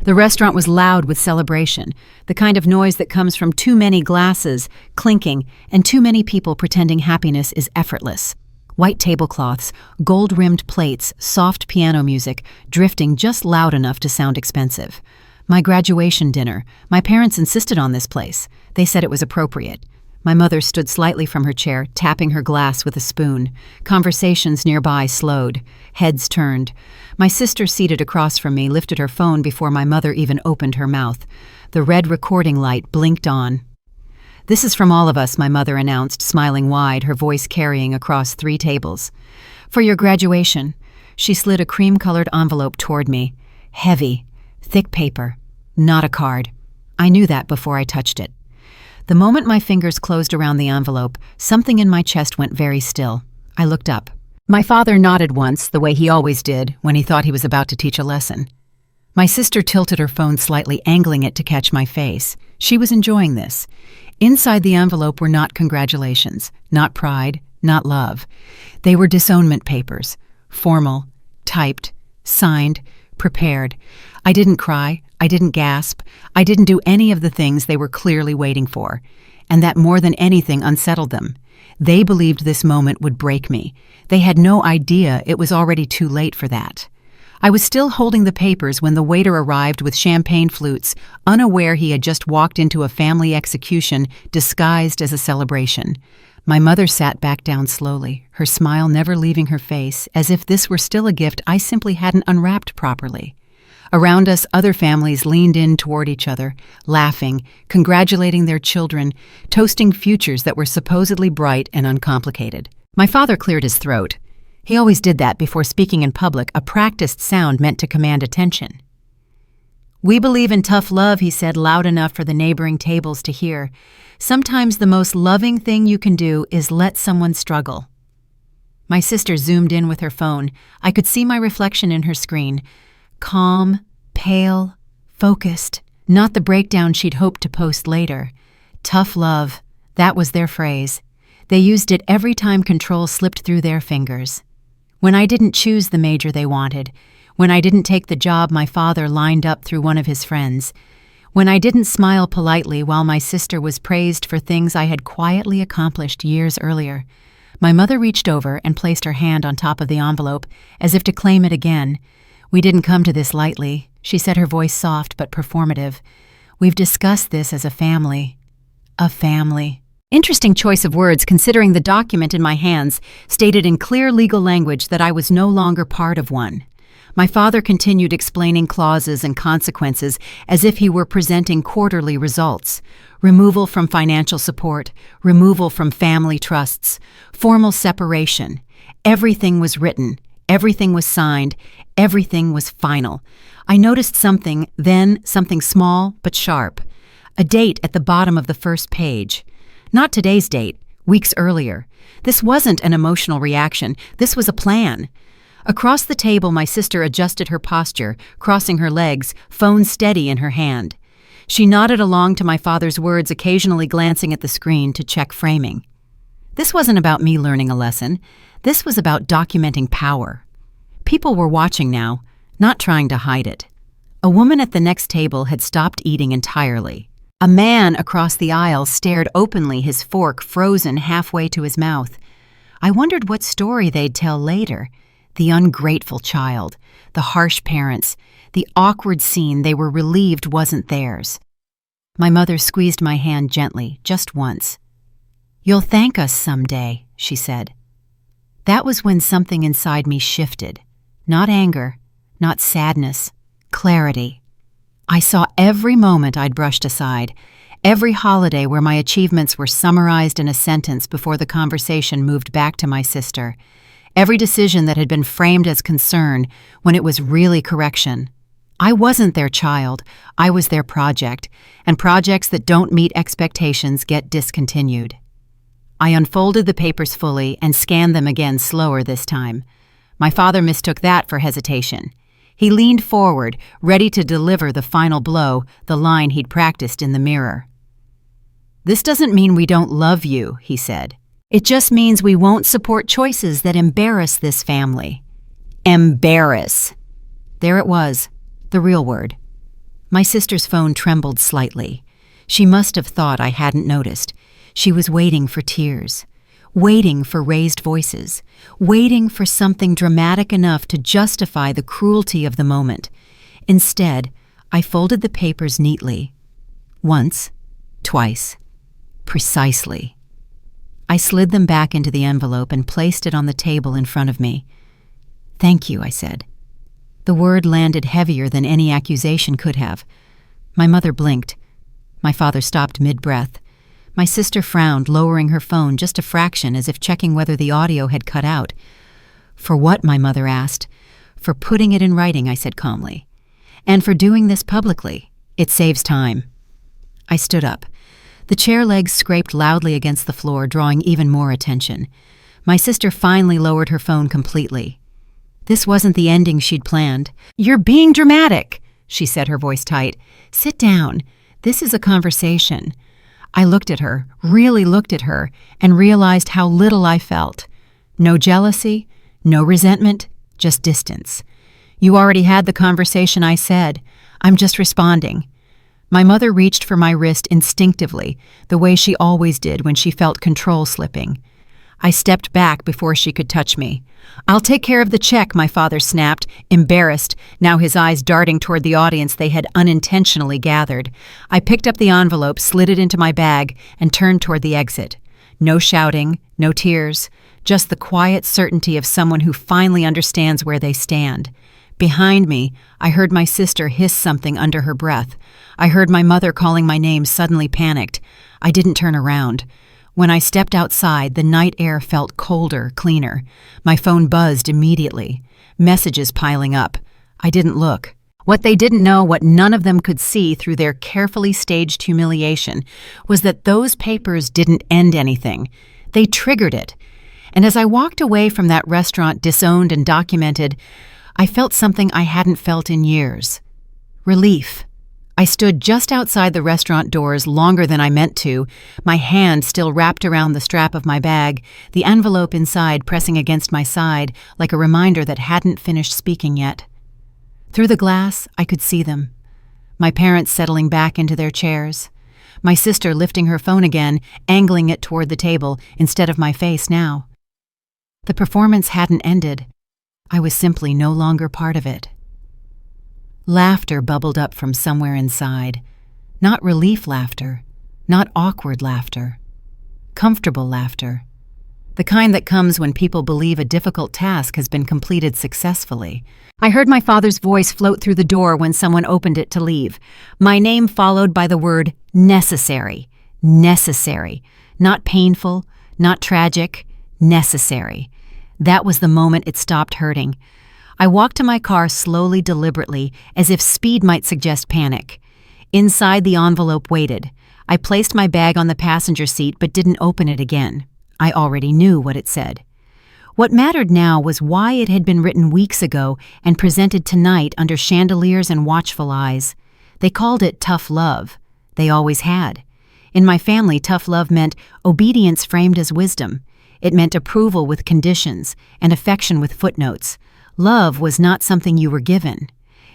The restaurant was loud with celebration, the kind of noise that comes from too many glasses clinking and too many people pretending happiness is effortless. White tablecloths, gold-rimmed plates, soft piano music, drifting just loud enough to sound expensive. My graduation dinner. My parents insisted on this place. They said it was appropriate. My mother stood slightly from her chair, tapping her glass with a spoon. Conversations nearby slowed. Heads turned. My sister, seated across from me, lifted her phone before my mother even opened her mouth. The red recording light blinked on. "This is from all of us," my mother announced, smiling wide, her voice carrying across 3 tables. "For your graduation." She slid a cream-colored envelope toward me. Heavy, thick paper. Not a card. I knew that before I touched it. The moment my fingers closed around the envelope, something in my chest went very still. I looked up. My father nodded once, the way he always did when he thought he was about to teach a lesson. My sister tilted her phone slightly, angling it to catch my face. She was enjoying this. Inside the envelope were not congratulations, not pride, not love. They were disownment papers. Formal, typed, signed, prepared. I didn't cry. I didn't gasp. I didn't do any of the things they were clearly waiting for. And that more than anything unsettled them. They believed this moment would break me. They had no idea it was already too late for that. I was still holding the papers when the waiter arrived with champagne flutes, unaware he had just walked into a family execution disguised as a celebration. My mother sat back down slowly, her smile never leaving her face, as if this were still a gift I simply hadn't unwrapped properly. Around us, other families leaned in toward each other, laughing, congratulating their children, toasting futures that were supposedly bright and uncomplicated. My father cleared his throat. He always did that before speaking in public, a practiced sound meant to command attention. "We believe in tough love," he said, loud enough for the neighboring tables to hear. "Sometimes the most loving thing you can do is let someone struggle." My sister zoomed in with her phone. I could see my reflection in her screen. Calm, pale, focused, not the breakdown she'd hoped to post later. Tough love, that was their phrase. They used it every time control slipped through their fingers. When I didn't choose the major they wanted, when I didn't take the job my father lined up through one of his friends, when I didn't smile politely while my sister was praised for things I had quietly accomplished years earlier, my mother reached over and placed her hand on top of the envelope as if to claim it again. "We didn't come to this lightly," she said, her voice soft but performative. "We've discussed this as a family." A family. Interesting choice of words, considering the document in my hands stated in clear legal language that I was no longer part of one. My father continued explaining clauses and consequences as if he were presenting quarterly results. Removal from financial support, removal from family trusts, formal separation. Everything was written. Everything was signed. Everything was final. I noticed something, then something small but sharp. A date at the bottom of the first page. Not today's date, weeks earlier. This wasn't an emotional reaction. This was a plan. Across the table, my sister adjusted her posture, crossing her legs, phone steady in her hand. She nodded along to my father's words, occasionally glancing at the screen to check framing. This wasn't about me learning a lesson. This was about documenting power. People were watching now, not trying to hide it. A woman at the next table had stopped eating entirely. A man across the aisle stared openly, his fork frozen halfway to his mouth. I wondered what story they'd tell later. The ungrateful child, the harsh parents, the awkward scene they were relieved wasn't theirs. My mother squeezed my hand gently, just once. "You'll thank us someday," she said. That was when something inside me shifted. Not anger, not sadness, clarity. I saw every moment I'd brushed aside, every holiday where my achievements were summarized in a sentence before the conversation moved back to my sister, every decision that had been framed as concern when it was really correction. I wasn't their child, I was their project, and projects that don't meet expectations get discontinued. I unfolded the papers fully and scanned them again, slower this time. My father mistook that for hesitation. He leaned forward, ready to deliver the final blow, the line he'd practiced in the mirror. "This doesn't mean we don't love you," he said. "It just means we won't support choices that embarrass this family." Embarrass. There it was, the real word. My sister's phone trembled slightly. She must have thought I hadn't noticed. She was waiting for tears, waiting for raised voices, waiting for something dramatic enough to justify the cruelty of the moment. Instead, I folded the papers neatly. Once, twice, precisely. I slid them back into the envelope and placed it on the table in front of me. "Thank you," I said. The word landed heavier than any accusation could have. My mother blinked. My father stopped mid-breath. My sister frowned, lowering her phone just a fraction as if checking whether the audio had cut out. "For what?" my mother asked. "For putting it in writing," I said calmly. "And for doing this publicly. It saves time." I stood up. The chair legs scraped loudly against the floor, drawing even more attention. My sister finally lowered her phone completely. This wasn't the ending she'd planned. "You're being dramatic," she said, her voice tight. "Sit down. This is a conversation." I looked at her, really looked at her, and realized how little I felt. No jealousy, no resentment, just distance. "You already had the conversation," I said. "I'm just responding." My mother reached for my wrist instinctively, the way she always did when she felt control slipping. I stepped back before she could touch me. "I'll take care of the check," my father snapped, embarrassed, now his eyes darting toward the audience they had unintentionally gathered. I picked up the envelope, slid it into my bag, and turned toward the exit. No shouting, no tears, just the quiet certainty of someone who finally understands where they stand. Behind me, I heard my sister hiss something under her breath. I heard my mother calling my name, suddenly panicked. I didn't turn around. When I stepped outside, the night air felt colder, cleaner. My phone buzzed immediately. Messages piling up. I didn't look. What they didn't know, what none of them could see through their carefully staged humiliation, was that those papers didn't end anything. They triggered it. And as I walked away from that restaurant disowned and documented, I felt something I hadn't felt in years. Relief. I stood just outside the restaurant doors longer than I meant to, my hand still wrapped around the strap of my bag, the envelope inside pressing against my side like a reminder that hadn't finished speaking yet. Through the glass, I could see them. My parents settling back into their chairs. My sister lifting her phone again, angling it toward the table instead of my face now. The performance hadn't ended. I was simply no longer part of it. Laughter bubbled up from somewhere inside. Not relief laughter, not awkward laughter. Comfortable laughter. The kind that comes when people believe a difficult task has been completed successfully. I heard my father's voice float through the door when someone opened it to leave. My name followed by the word necessary. Necessary. Not painful, not tragic, necessary. That was the moment it stopped hurting. I walked to my car slowly, deliberately, as if speed might suggest panic. Inside, the envelope waited. I placed my bag on the passenger seat but didn't open it again. I already knew what it said. What mattered now was why it had been written weeks ago and presented tonight under chandeliers and watchful eyes. They called it tough love. They always had. In my family, tough love meant obedience framed as wisdom. It meant approval with conditions and affection with footnotes. Love was not something you were given.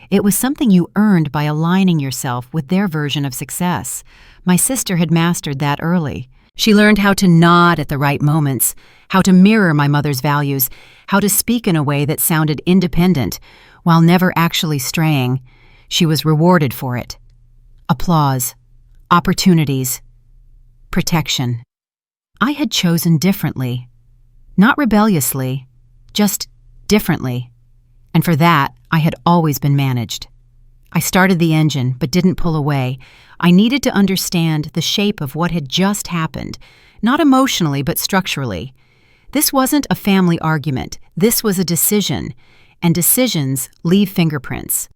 It was something you earned by aligning yourself with their version of success. My sister had mastered that early. She learned how to nod at the right moments, how to mirror my mother's values, how to speak in a way that sounded independent while never actually straying. She was rewarded for it. Applause, opportunities, protection. I had chosen differently. Not rebelliously, just differently. And for that, I had always been managed. I started the engine, but didn't pull away. I needed to understand the shape of what had just happened, not emotionally, but structurally. This wasn't a family argument. This was a decision, and decisions leave fingerprints.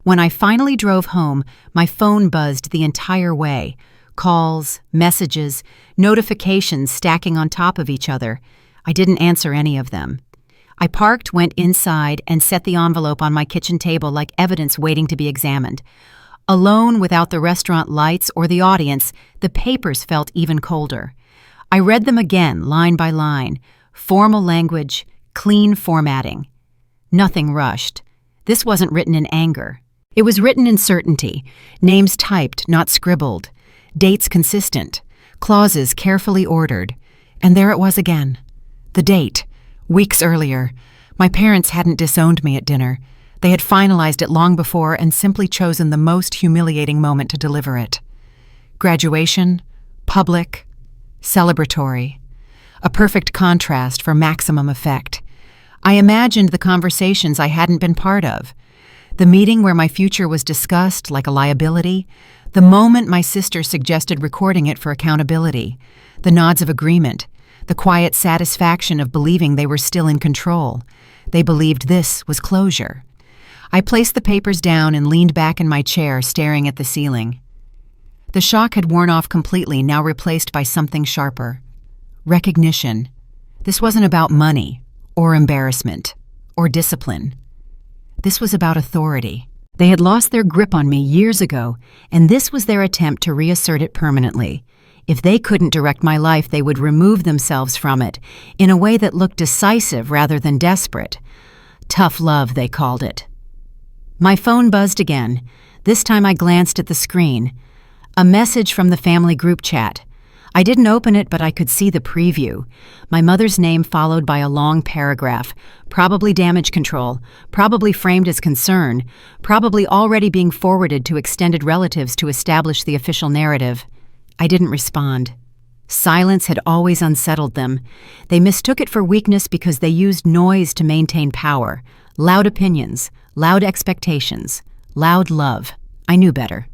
When I finally drove home, my phone buzzed the entire way. Calls, messages, notifications stacking on top of each other. I didn't answer any of them. I parked, went inside, and set the envelope on my kitchen table like evidence waiting to be examined. Alone, without the restaurant lights or the audience, the papers felt even colder. I read them again, line by line. Formal language, clean formatting. Nothing rushed. This wasn't written in anger. It was written in certainty, names typed, not scribbled, dates consistent, clauses carefully ordered. And there it was again. The date. Weeks earlier. My parents hadn't disowned me at dinner. They had finalized it long before and simply chosen the most humiliating moment to deliver it. Graduation, public, celebratory. A perfect contrast for maximum effect. I imagined the conversations I hadn't been part of. The meeting where my future was discussed like a liability. The moment my sister suggested recording it for accountability. The nods of agreement. The quiet satisfaction of believing they were still in control. They believed this was closure. I placed the papers down and leaned back in my chair, staring at the ceiling. The shock had worn off completely, now replaced by something sharper. Recognition. This wasn't about money, or embarrassment, or discipline. This was about authority. They had lost their grip on me years ago, and this was their attempt to reassert it permanently. If they couldn't direct my life, they would remove themselves from it, in a way that looked decisive rather than desperate. Tough love, they called it. My phone buzzed again. This time I glanced at the screen. A message from the family group chat. I didn't open it, but I could see the preview. My mother's name followed by a long paragraph. Probably damage control. Probably framed as concern. Probably already being forwarded to extended relatives to establish the official narrative. I didn't respond. Silence had always unsettled them. They mistook it for weakness because they used noise to maintain power. Loud opinions, loud expectations, loud love. I knew better.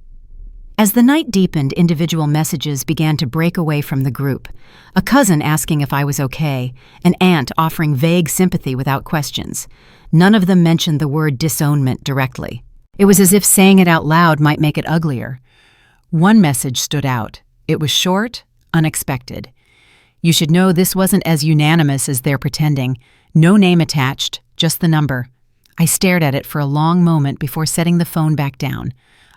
As the night deepened, individual messages began to break away from the group. A cousin asking if I was okay, an aunt offering vague sympathy without questions. None of them mentioned the word disownment directly. It was as if saying it out loud might make it uglier. One message stood out. It was short, unexpected. You should know this wasn't as unanimous as they're pretending. No name attached, just the number. I stared at it for a long moment before setting the phone back down.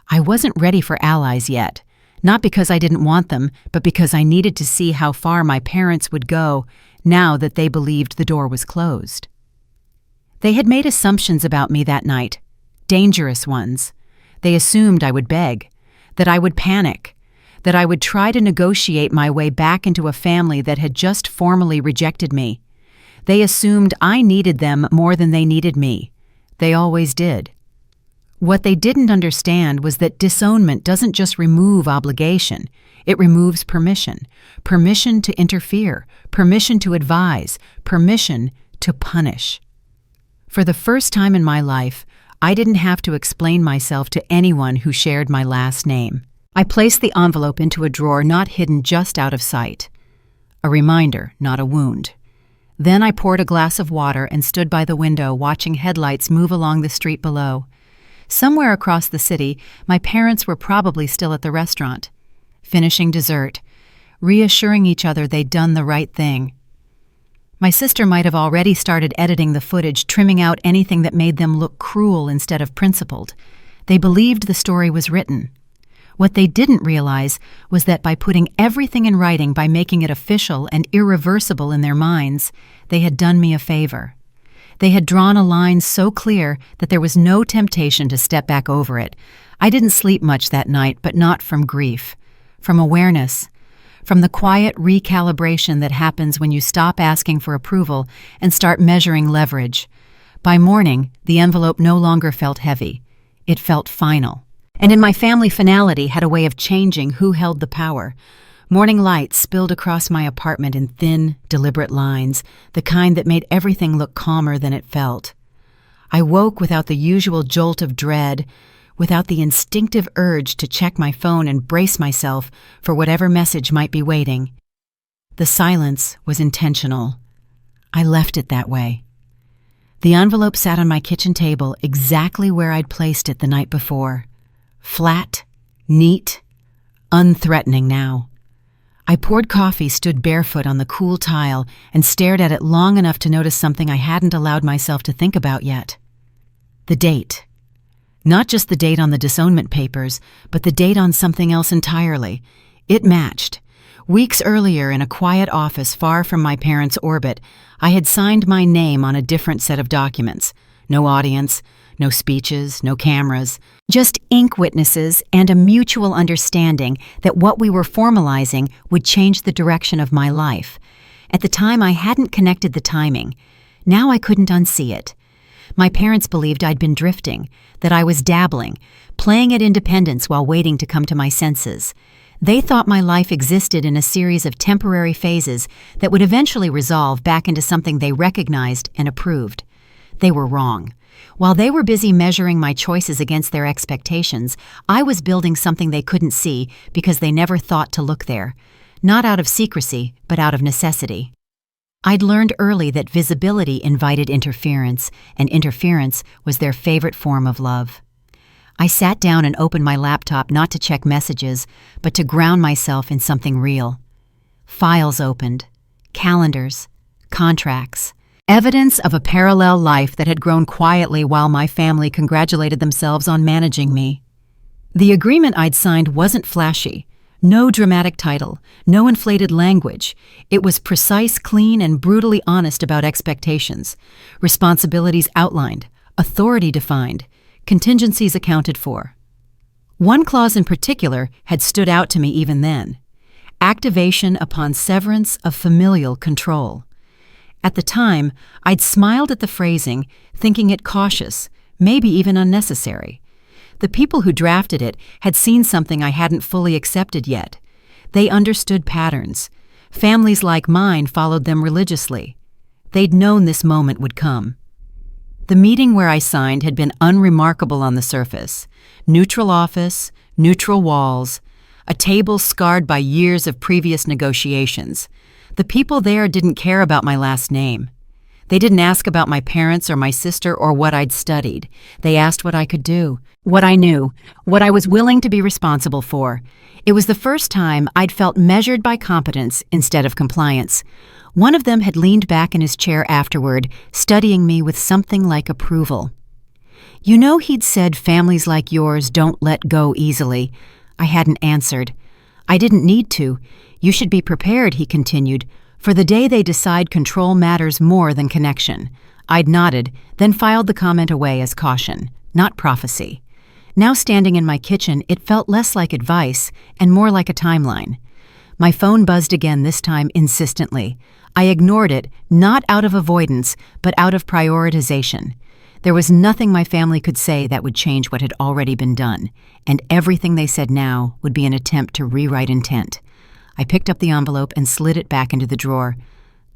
I wasn't ready for allies yet. Not because I didn't want them, but because I needed to see how far my parents would go now that they believed the door was closed. They had made assumptions about me that night. Dangerous ones. They assumed I would beg, that I would panic, that I would try to negotiate my way back into a family that had just formally rejected me. They assumed I needed them more than they needed me. They always did. What they didn't understand was that disownment doesn't just remove obligation. It removes permission. Permission to interfere. Permission to advise. Permission to punish. For the first time in my life, I didn't have to explain myself to anyone who shared my last name. I placed the envelope into a drawer not hidden just out of sight. A reminder, not a wound. Then I poured a glass of water and stood by the window watching headlights move along the street below. Somewhere across the city, my parents were probably still at the restaurant, finishing dessert, reassuring each other they'd done the right thing. My sister might have already started editing the footage, trimming out anything that made them look cruel instead of principled. They believed the story was written. What they didn't realize was that by putting everything in writing, by making it official and irreversible in their minds, they had done me a favor. They had drawn a line so clear that there was no temptation to step back over it. I didn't sleep much that night, but not from grief, from awareness, from the quiet recalibration that happens when you stop asking for approval and start measuring leverage. By morning, the envelope no longer felt heavy. It felt final. And in my family, finality had a way of changing who held the power. Morning light spilled across my apartment in thin, deliberate lines, the kind that made everything look calmer than it felt. I woke without the usual jolt of dread, without the instinctive urge to check my phone and brace myself for whatever message might be waiting. The silence was intentional. I left it that way. The envelope sat on my kitchen table exactly where I'd placed it the night before. Flat, neat, unthreatening now. I poured coffee, stood barefoot on the cool tile, and stared at it long enough to notice something I hadn't allowed myself to think about yet. The date. Not just the date on the disownment papers, but the date on something else entirely. It matched. Weeks earlier, in a quiet office far from my parents' orbit, I had signed my name on a different set of documents. No audience, No speeches, no cameras, just ink witnesses and a mutual understanding that what we were formalizing would change the direction of my life. At the time, I hadn't connected the timing. Now I couldn't unsee it. My parents believed I'd been drifting, that I was dabbling, playing at independence while waiting to come to my senses. They thought my life existed in a series of temporary phases that would eventually resolve back into something they recognized and approved. They were wrong. While they were busy measuring my choices against their expectations, I was building something they couldn't see because they never thought to look there. Not out of secrecy, but out of necessity. I'd learned early that visibility invited interference, and interference was their favorite form of love. I sat down and opened my laptop not to check messages, but to ground myself in something real. Files opened, calendars, contracts, evidence of a parallel life that had grown quietly while my family congratulated themselves on managing me. The agreement I'd signed wasn't flashy. No dramatic title, no inflated language. It was precise, clean, and brutally honest about expectations. Responsibilities outlined, authority defined, contingencies accounted for. One clause in particular had stood out to me even then. Activation upon severance of familial control. At the time, I'd smiled at the phrasing, thinking it cautious, maybe even unnecessary. The people who drafted it had seen something I hadn't fully accepted yet. They understood patterns. Families like mine followed them religiously. They'd known this moment would come. The meeting where I signed had been unremarkable on the surface. Neutral office, neutral walls, a table scarred by years of previous negotiations. The people there didn't care about my last name. They didn't ask about my parents or my sister or what I'd studied. They asked what I could do, what I knew, what I was willing to be responsible for. It was the first time I'd felt measured by competence instead of compliance. One of them had leaned back in his chair afterward, studying me with something like approval. You know, he'd said families like yours don't let go easily. I hadn't answered. I didn't need to. You should be prepared, he continued, for the day they decide control matters more than connection. I'd nodded, then filed the comment away as caution, not prophecy. Now standing in my kitchen, it felt less like advice and more like a timeline. My phone buzzed again, this time insistently. I ignored it, not out of avoidance, but out of prioritization. There was nothing my family could say that would change what had already been done, and everything they said now would be an attempt to rewrite intent. I picked up the envelope and slid it back into the drawer.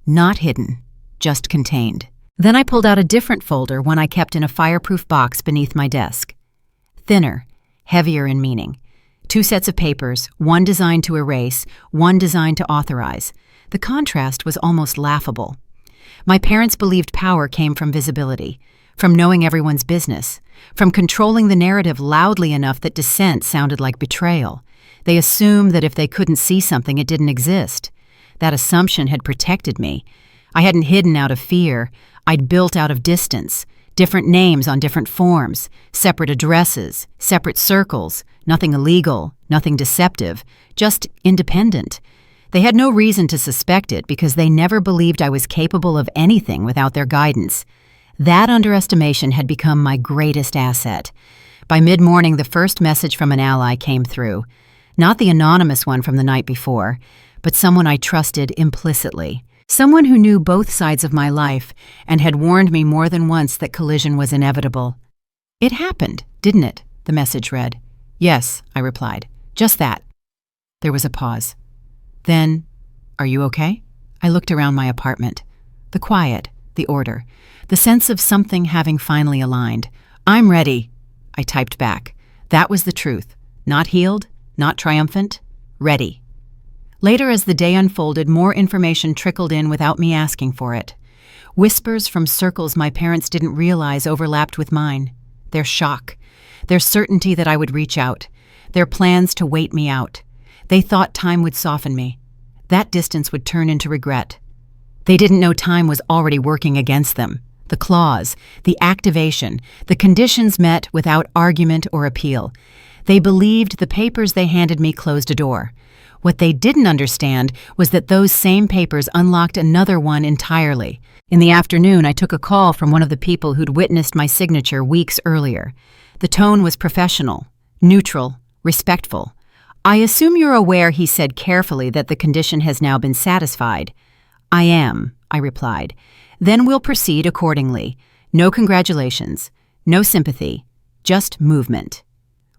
Not hidden, just contained. Then I pulled out a different folder, one I kept in a fireproof box beneath my desk. Thinner, heavier in meaning. 2 sets of papers, one designed to erase, one designed to authorize. The contrast was almost laughable. My parents believed power came from visibility, from knowing everyone's business, from controlling the narrative loudly enough that dissent sounded like betrayal. They assumed that if they couldn't see something, it didn't exist. That assumption had protected me. I hadn't hidden out of fear. I'd built out of distance. Different names on different forms, separate addresses, separate circles, nothing illegal, nothing deceptive, just independent. They had no reason to suspect it because they never believed I was capable of anything without their guidance. That underestimation had become my greatest asset. By mid-morning, the first message from an ally came through. Not the anonymous one from the night before, but someone I trusted implicitly. Someone who knew both sides of my life and had warned me more than once that collision was inevitable. It happened, didn't it? The message read. Yes, I replied. Just that. There was a pause. Then, are you okay? I looked around my apartment. The quiet, the order, the sense of something having finally aligned. I'm ready, I typed back. That was the truth. Not healed, not triumphant, ready. Later, as the day unfolded, more information trickled in without me asking for it. Whispers from circles my parents didn't realize overlapped with mine. Their shock, their certainty that I would reach out, their plans to wait me out. They thought time would soften me. That distance would turn into regret. They didn't know time was already working against them. The clause, the activation, the conditions met without argument or appeal. They believed the papers they handed me closed a door. What they didn't understand was that those same papers unlocked another one entirely. In the afternoon, I took a call from one of the people who'd witnessed my signature weeks earlier. The tone was professional, neutral, respectful. "I assume you're aware," he said carefully, "that the condition has now been satisfied." "I am," I replied. "Then we'll proceed accordingly. No congratulations, no sympathy, just movement."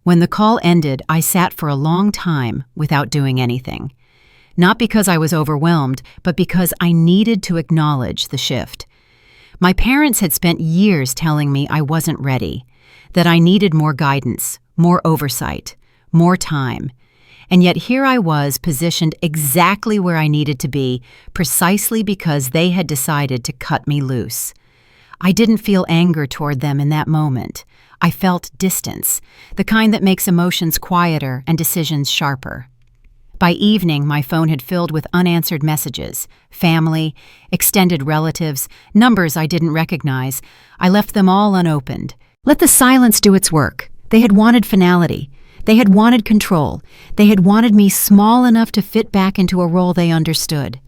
When the call ended, I sat for a long time without doing anything. Not because I was overwhelmed, but because I needed to acknowledge the shift. My parents had spent years telling me I wasn't ready, that I needed more guidance, more oversight, more time. And yet here I was, positioned exactly where I needed to be, precisely because they had decided to cut me loose. I didn't feel anger toward them in that moment. I felt distance, the kind that makes emotions quieter and decisions sharper. By evening, my phone had filled with unanswered messages, family, extended relatives, numbers I didn't recognize. I left them all unopened. Let the silence do its work. They had wanted finality. They had wanted control. They had wanted me small enough to fit back into a role they understood.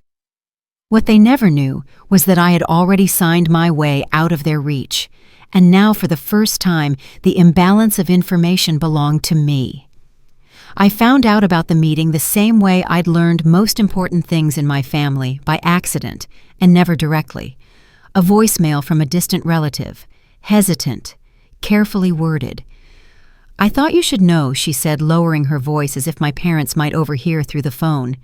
What they never knew was that I had already signed my way out of their reach. And now, for the first time, the imbalance of information belonged to me. I found out about the meeting the same way I'd learned most important things in my family, by accident, and never directly. A voicemail from a distant relative, hesitant, carefully worded. "I thought you should know," she said, lowering her voice as if my parents might overhear through the phone.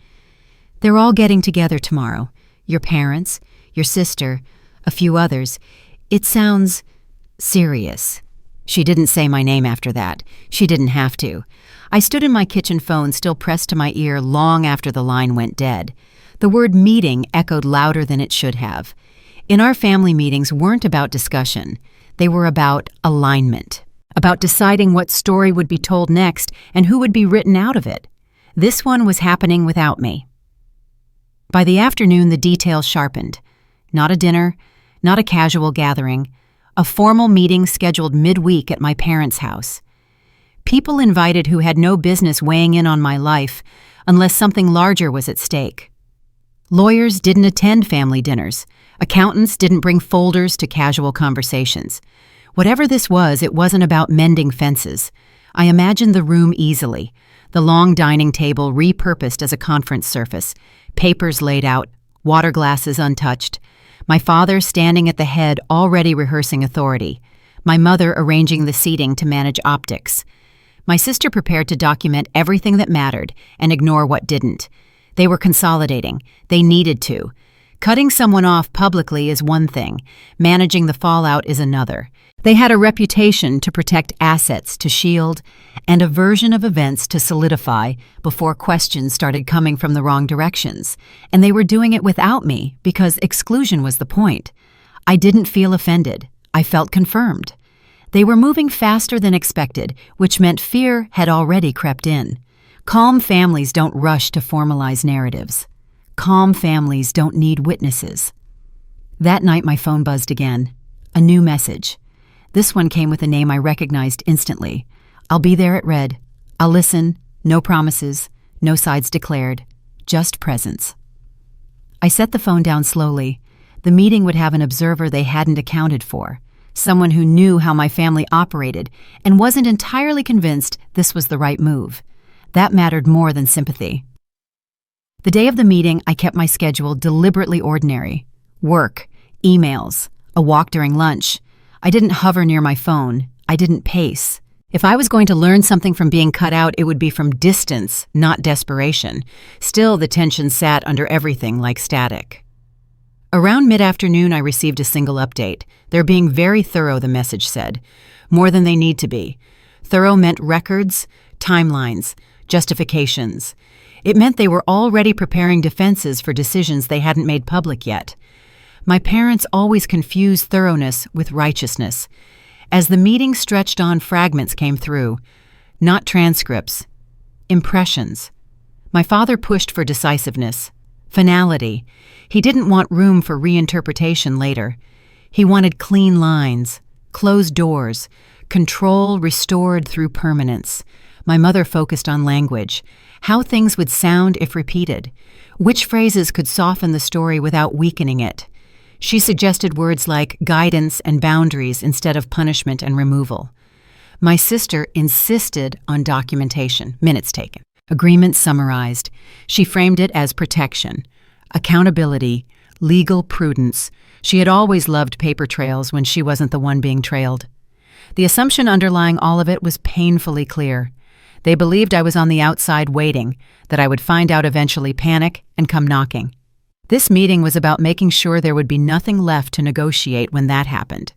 "They're all getting together tomorrow. Your parents, your sister, a few others. It sounds serious." She didn't say my name after that. She didn't have to. I stood in my kitchen phone, still pressed to my ear long after the line went dead. The word meeting echoed louder than it should have. In our family, meetings weren't about discussion. They were about alignment, about deciding what story would be told next and who would be written out of it. This one was happening without me. By the afternoon, the details sharpened. Not a dinner, not a casual gathering. A formal meeting scheduled midweek at my parents' house. People invited who had no business weighing in on my life unless something larger was at stake. Lawyers didn't attend family dinners. Accountants didn't bring folders to casual conversations. Whatever this was, it wasn't about mending fences. I imagined the room easily. The long dining table repurposed as a conference surface, papers laid out, water glasses untouched. My father standing at the head, already rehearsing authority. My mother arranging the seating to manage optics. My sister prepared to document everything that mattered and ignore what didn't. They were consolidating. They needed to. Cutting someone off publicly is one thing. Managing the fallout is another. They had a reputation to protect assets, to shield, and a version of events to solidify before questions started coming from the wrong directions. And they were doing it without me because exclusion was the point. I didn't feel offended. I felt confirmed. They were moving faster than expected, which meant fear had already crept in. Calm families don't rush to formalize narratives. Calm families don't need witnesses. That night my phone buzzed again. A new message. This one came with a name I recognized instantly. "I'll be there at Red. I'll listen. No promises. No sides declared. Just presence." I set the phone down slowly. The meeting would have an observer they hadn't accounted for. Someone who knew how my family operated and wasn't entirely convinced this was the right move. That mattered more than sympathy. The day of the meeting, I kept my schedule deliberately ordinary. Work, emails, a walk during lunch. I didn't hover near my phone. I didn't pace. If I was going to learn something from being cut out, it would be from distance, not desperation. Still, the tension sat under everything like static. Around mid-afternoon, I received a single update. They're being very thorough, the message said. More than they need to be. Thorough meant records, timelines, justifications. It meant they were already preparing defenses for decisions they hadn't made public yet. My parents always confused thoroughness with righteousness. As the meeting stretched on, fragments came through. Not transcripts. Impressions. My father pushed for decisiveness. Finality. He didn't want room for reinterpretation later. He wanted clean lines, closed doors, control restored through permanence. My mother focused on language, how things would sound if repeated, which phrases could soften the story without weakening it. She suggested words like guidance and boundaries instead of punishment and removal. My sister insisted on documentation, minutes taken, agreements summarized. She framed it as protection, accountability, legal prudence. She had always loved paper trails when she wasn't the one being trailed. The assumption underlying all of it was painfully clear. They believed I was on the outside waiting, that I would find out eventually, panic, and come knocking. This meeting was about making sure there would be nothing left to negotiate when that happened.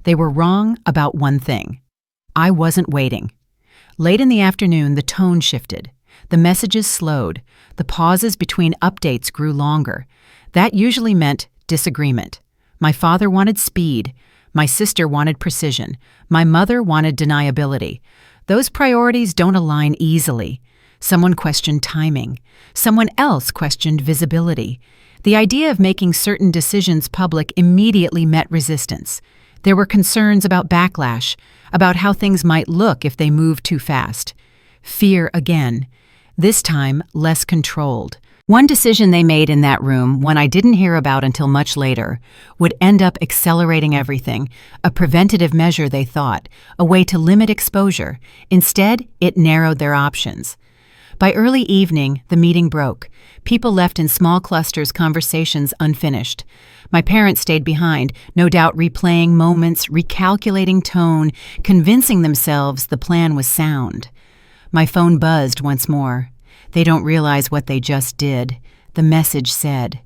They were wrong about one thing. I wasn't waiting. Late in the afternoon, the tone shifted. The messages slowed. The pauses between updates grew longer. That usually meant disagreement. My father wanted speed. My sister wanted precision. My mother wanted deniability. Those priorities don't align easily. Someone questioned timing. Someone else questioned visibility. The idea of making certain decisions public immediately met resistance. There were concerns about backlash, about how things might look if they moved too fast. Fear again, this time less controlled. One decision they made in that room, one I didn't hear about until much later, would end up accelerating everything, a preventative measure they thought, a way to limit exposure. Instead, it narrowed their options. By early evening, the meeting broke. People left in small clusters, conversations unfinished. My parents stayed behind, no doubt replaying moments, recalculating tone, convincing themselves the plan was sound. My phone buzzed once more. They don't realize what they just did, the message said.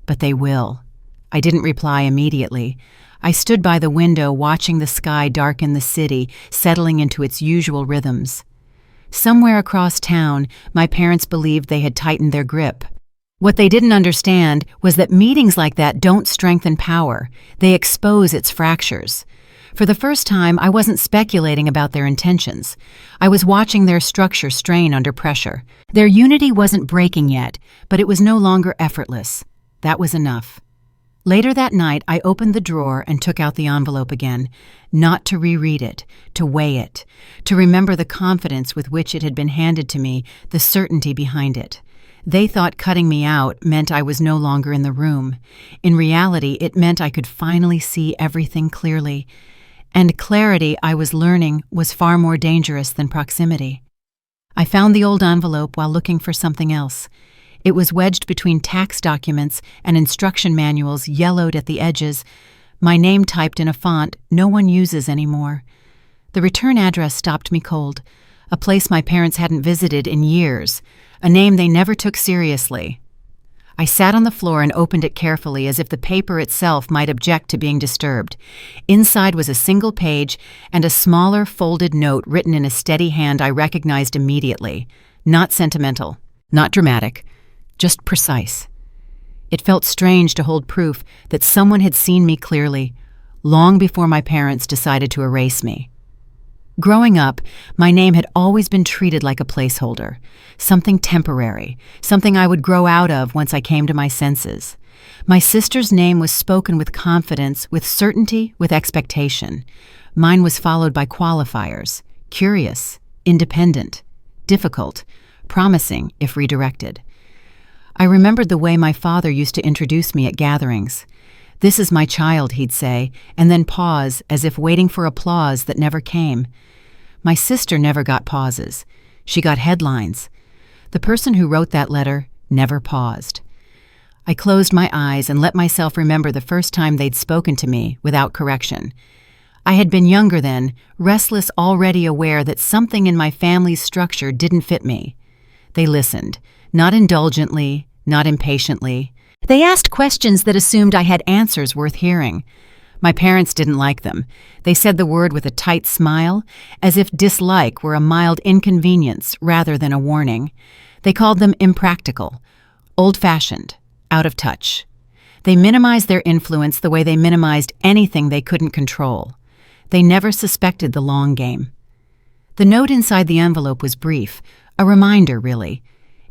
But they will. I didn't reply immediately. I stood by the window watching the sky darken the city, settling into its usual rhythms. Somewhere across town, my parents believed they had tightened their grip. What they didn't understand was that meetings like that don't strengthen power. They expose its fractures. For the first time, I wasn't speculating about their intentions. I was watching their structure strain under pressure. Their unity wasn't breaking yet, but it was no longer effortless. That was enough. Later that night, I opened the drawer and took out the envelope again, not to reread it, to weigh it, to remember the confidence with which it had been handed to me, the certainty behind it. They thought cutting me out meant I was no longer in the room. In reality, it meant I could finally see everything clearly. And clarity, I was learning, was far more dangerous than proximity. I found the old envelope while looking for something else. It was wedged between tax documents and instruction manuals, yellowed at the edges. My name typed in a font no one uses anymore. The return address stopped me cold. A place my parents hadn't visited in years. A name they never took seriously. I sat on the floor and opened it carefully, as if the paper itself might object to being disturbed. Inside was a single page and a smaller folded note written in a steady hand I recognized immediately. Not sentimental, not dramatic, just precise. It felt strange to hold proof that someone had seen me clearly, long before my parents decided to erase me. Growing up, my name had always been treated like a placeholder, something temporary, something I would grow out of once I came to my senses. My sister's name was spoken with confidence, with certainty, with expectation. Mine was followed by qualifiers: curious, independent, difficult, promising if redirected. I remembered the way my father used to introduce me at gatherings. "This is my child," he'd say, and then pause as if waiting for applause that never came. My sister never got pauses. She got headlines. The person who wrote that letter never paused. I closed my eyes and let myself remember the first time they'd spoken to me without correction. I had been younger then, restless, already aware that something in my family's structure didn't fit me. They listened, not indulgently, not impatiently. They asked questions that assumed I had answers worth hearing. My parents didn't like them. They said the word with a tight smile, as if dislike were a mild inconvenience rather than a warning. They called them impractical, old-fashioned, out of touch. They minimized their influence the way they minimized anything they couldn't control. They never suspected the long game. The note inside the envelope was brief, a reminder, really.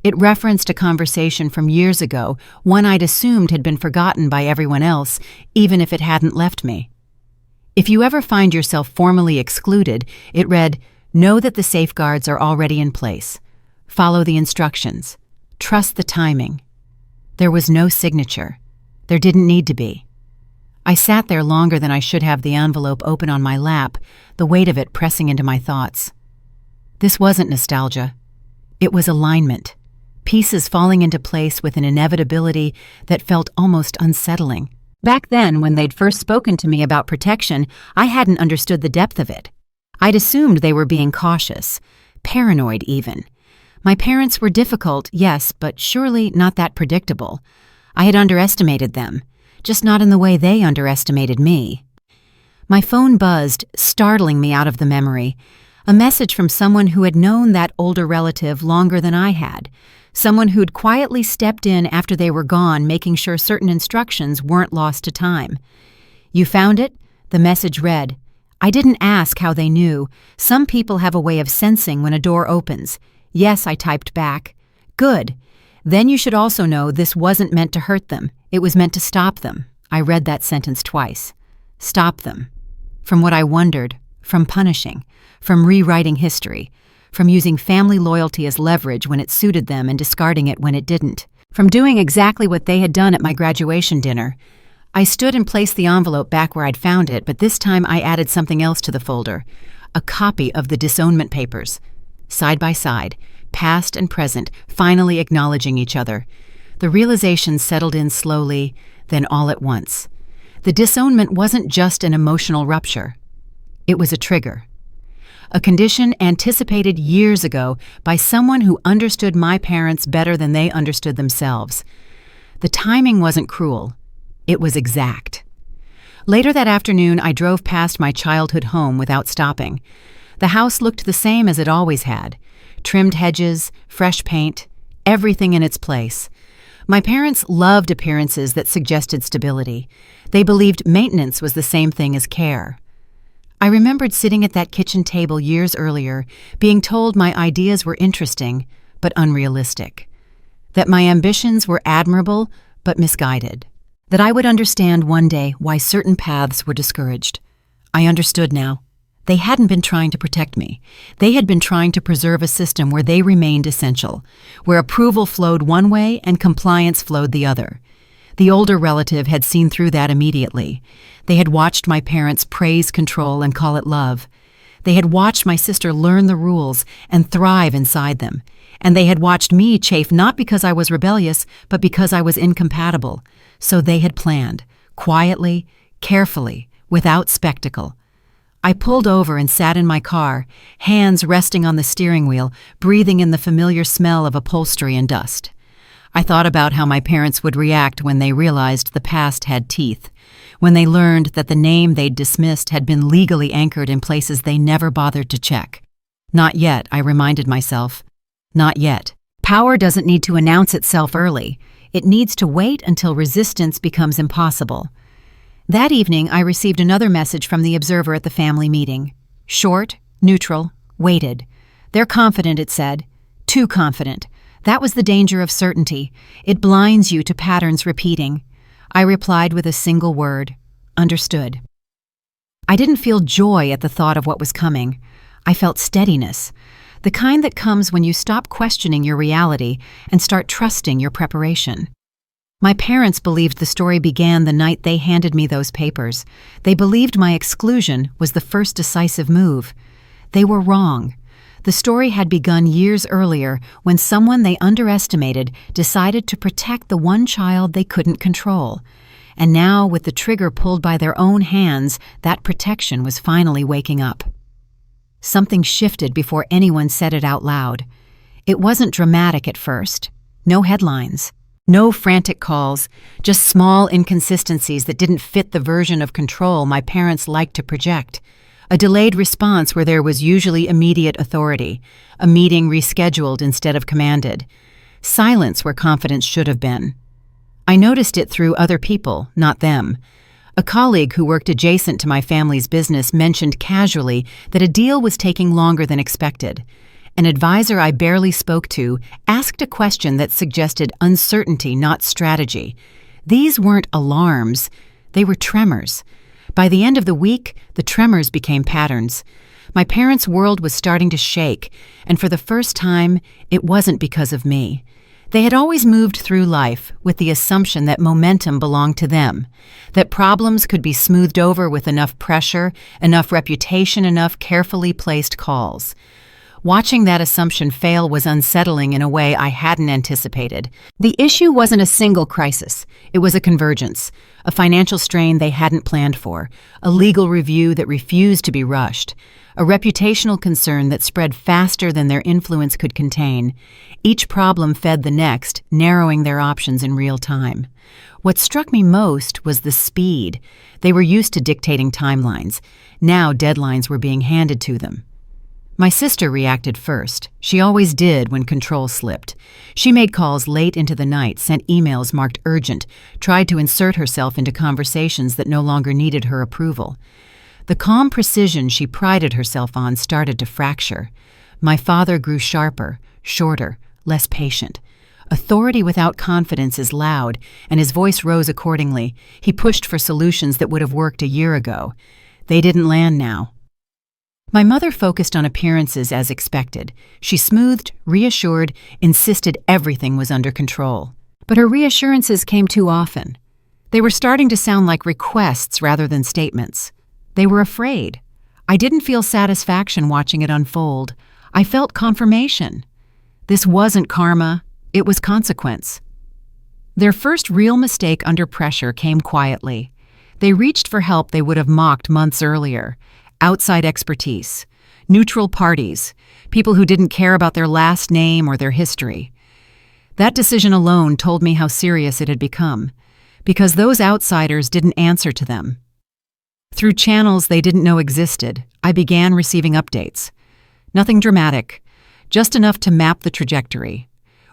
It referenced a conversation from years ago, one I'd assumed had been forgotten by everyone else, even if it hadn't left me. "If you ever find yourself formally excluded," it read, Know that the safeguards are already in place. Follow the instructions. Trust the timing. There was no signature. There didn't need to be. I sat there longer than I should have, the envelope open on my lap, the weight of it pressing into my thoughts. This wasn't nostalgia. It was alignment. Pieces falling into place with an inevitability that felt almost unsettling. Back then, when they'd first spoken to me about protection, I hadn't understood the depth of it. I'd assumed they were being cautious, paranoid even. My parents were difficult, yes, but surely not that predictable. I had underestimated them, just not in the way they underestimated me. My phone buzzed, startling me out of the memory. A message from someone who had known that older relative longer than I had. Someone who'd quietly stepped in after they were gone, making sure certain instructions weren't lost to time. "You found it?" The message read. I didn't ask how they knew. Some people have a way of sensing when a door opens. "Yes," I typed back. "Good. Then you should also know this wasn't meant to hurt them. It was meant to stop them." I read that sentence twice. Stop them. From what I wondered, from punishing, from rewriting history, from using family loyalty as leverage when it suited them and discarding it when it didn't, from doing exactly what they had done at my graduation dinner. I stood and placed the envelope back where I'd found it, but this time I added something else to the folder, a copy of the Disownment papers. Side by side, past and present, finally acknowledging each other. The realization settled in slowly, then all at once. The disownment wasn't just an emotional rupture. It was a trigger. A condition anticipated years ago by someone who understood my parents better than they understood themselves. The timing wasn't cruel. It was exact. Later that afternoon, I drove past my childhood home without stopping. The house looked the same as it always had. Trimmed hedges, fresh paint, everything in its place. My parents loved appearances that suggested stability. They believed maintenance was the same thing as care. I remembered sitting at that kitchen table years earlier, being told my ideas were interesting, but unrealistic. That my ambitions were admirable, but misguided. That I would understand one day why certain paths were discouraged. I understood now. They hadn't been trying to protect me. They had been trying to preserve a system where they remained essential, where approval flowed one way and compliance flowed the other. The older relative had seen through that immediately. They had watched my parents praise control and call it love. They had watched my sister learn the rules and thrive inside them. And they had watched me chafe not because I was rebellious, but because I was incompatible. So they had planned, quietly, carefully, without spectacle. I pulled over and sat in my car, hands resting on the steering wheel, breathing in the familiar smell of upholstery and dust. I thought about how my parents would react when they realized the past had teeth, when they learned that the name they'd dismissed had been legally anchored in places they never bothered to check. Not yet, I reminded myself. Not yet. Power doesn't need to announce itself early. It needs to wait until resistance becomes impossible. That evening, I received another message from the observer at the family meeting. Short, neutral, weighted. They're confident, it said. Too confident. That was the danger of certainty. It blinds you to patterns repeating. I replied with a single word. Understood. I didn't feel joy at the thought of what was coming. I felt steadiness. The kind that comes when you stop questioning your reality and start trusting your preparation. My parents believed the story began the night they handed me those papers. They believed my exclusion was the first decisive move. They were wrong. The story had begun years earlier when someone they underestimated decided to protect the one child they couldn't control. And now, with the trigger pulled by their own hands, that protection was finally waking up. Something shifted before anyone said it out loud. It wasn't dramatic at first. No headlines. No frantic calls. Just small inconsistencies that didn't fit the version of control my parents liked to project. A delayed response where there was usually immediate authority. A meeting rescheduled instead of commanded. Silence where confidence should have been. I noticed it through other people, not them. A colleague who worked adjacent to my family's business mentioned casually that a deal was taking longer than expected. An advisor I barely spoke to asked a question that suggested uncertainty, not strategy. These weren't alarms. They were tremors. By the end of the week, the tremors became patterns. My parents' world was starting to shake, and for the first time, it wasn't because of me. They had always moved through life with the assumption that momentum belonged to them, that problems could be smoothed over with enough pressure, enough reputation, enough carefully placed calls. Watching that assumption fail was unsettling in a way I hadn't anticipated. The issue wasn't a single crisis. It was a convergence, a financial strain they hadn't planned for, a legal review that refused to be rushed, a reputational concern that spread faster than their influence could contain. Each problem fed the next, narrowing their options in real time. What struck me most was the speed. They were used to dictating timelines. Now deadlines were being handed to them. My sister reacted first. She always did when control slipped. She made calls late into the night, sent emails marked urgent, tried to insert herself into conversations that no longer needed her approval. The calm precision she prided herself on started to fracture. My father grew sharper, shorter, less patient. Authority without confidence is loud, and his voice rose accordingly. He pushed for solutions that would have worked a year ago. They didn't land now. My mother focused on appearances as expected. She smoothed, reassured, insisted everything was under control. But her reassurances came too often. They were starting to sound like requests rather than statements. They were afraid. I didn't feel satisfaction watching it unfold. I felt confirmation. This wasn't karma, it was consequence. Their first real mistake under pressure came quietly. They reached for help they would have mocked months earlier. Outside expertise, neutral parties, people who didn't care about their last name or their history. That decision alone told me how serious it had become, because those outsiders didn't answer to them. Through channels they didn't know existed, I began receiving updates. Nothing dramatic, just enough to map the trajectory,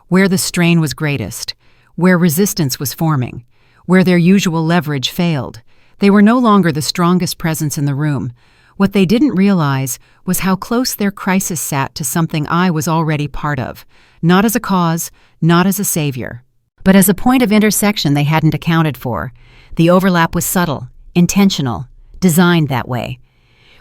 where the strain was greatest, where resistance was forming, where their usual leverage failed. They were no longer the strongest presence in the room. What they didn't realize was how close their crisis sat to something I was already part of, not as a cause, not as a savior, but as a point of intersection they hadn't accounted for. The overlap was subtle, intentional, designed that way.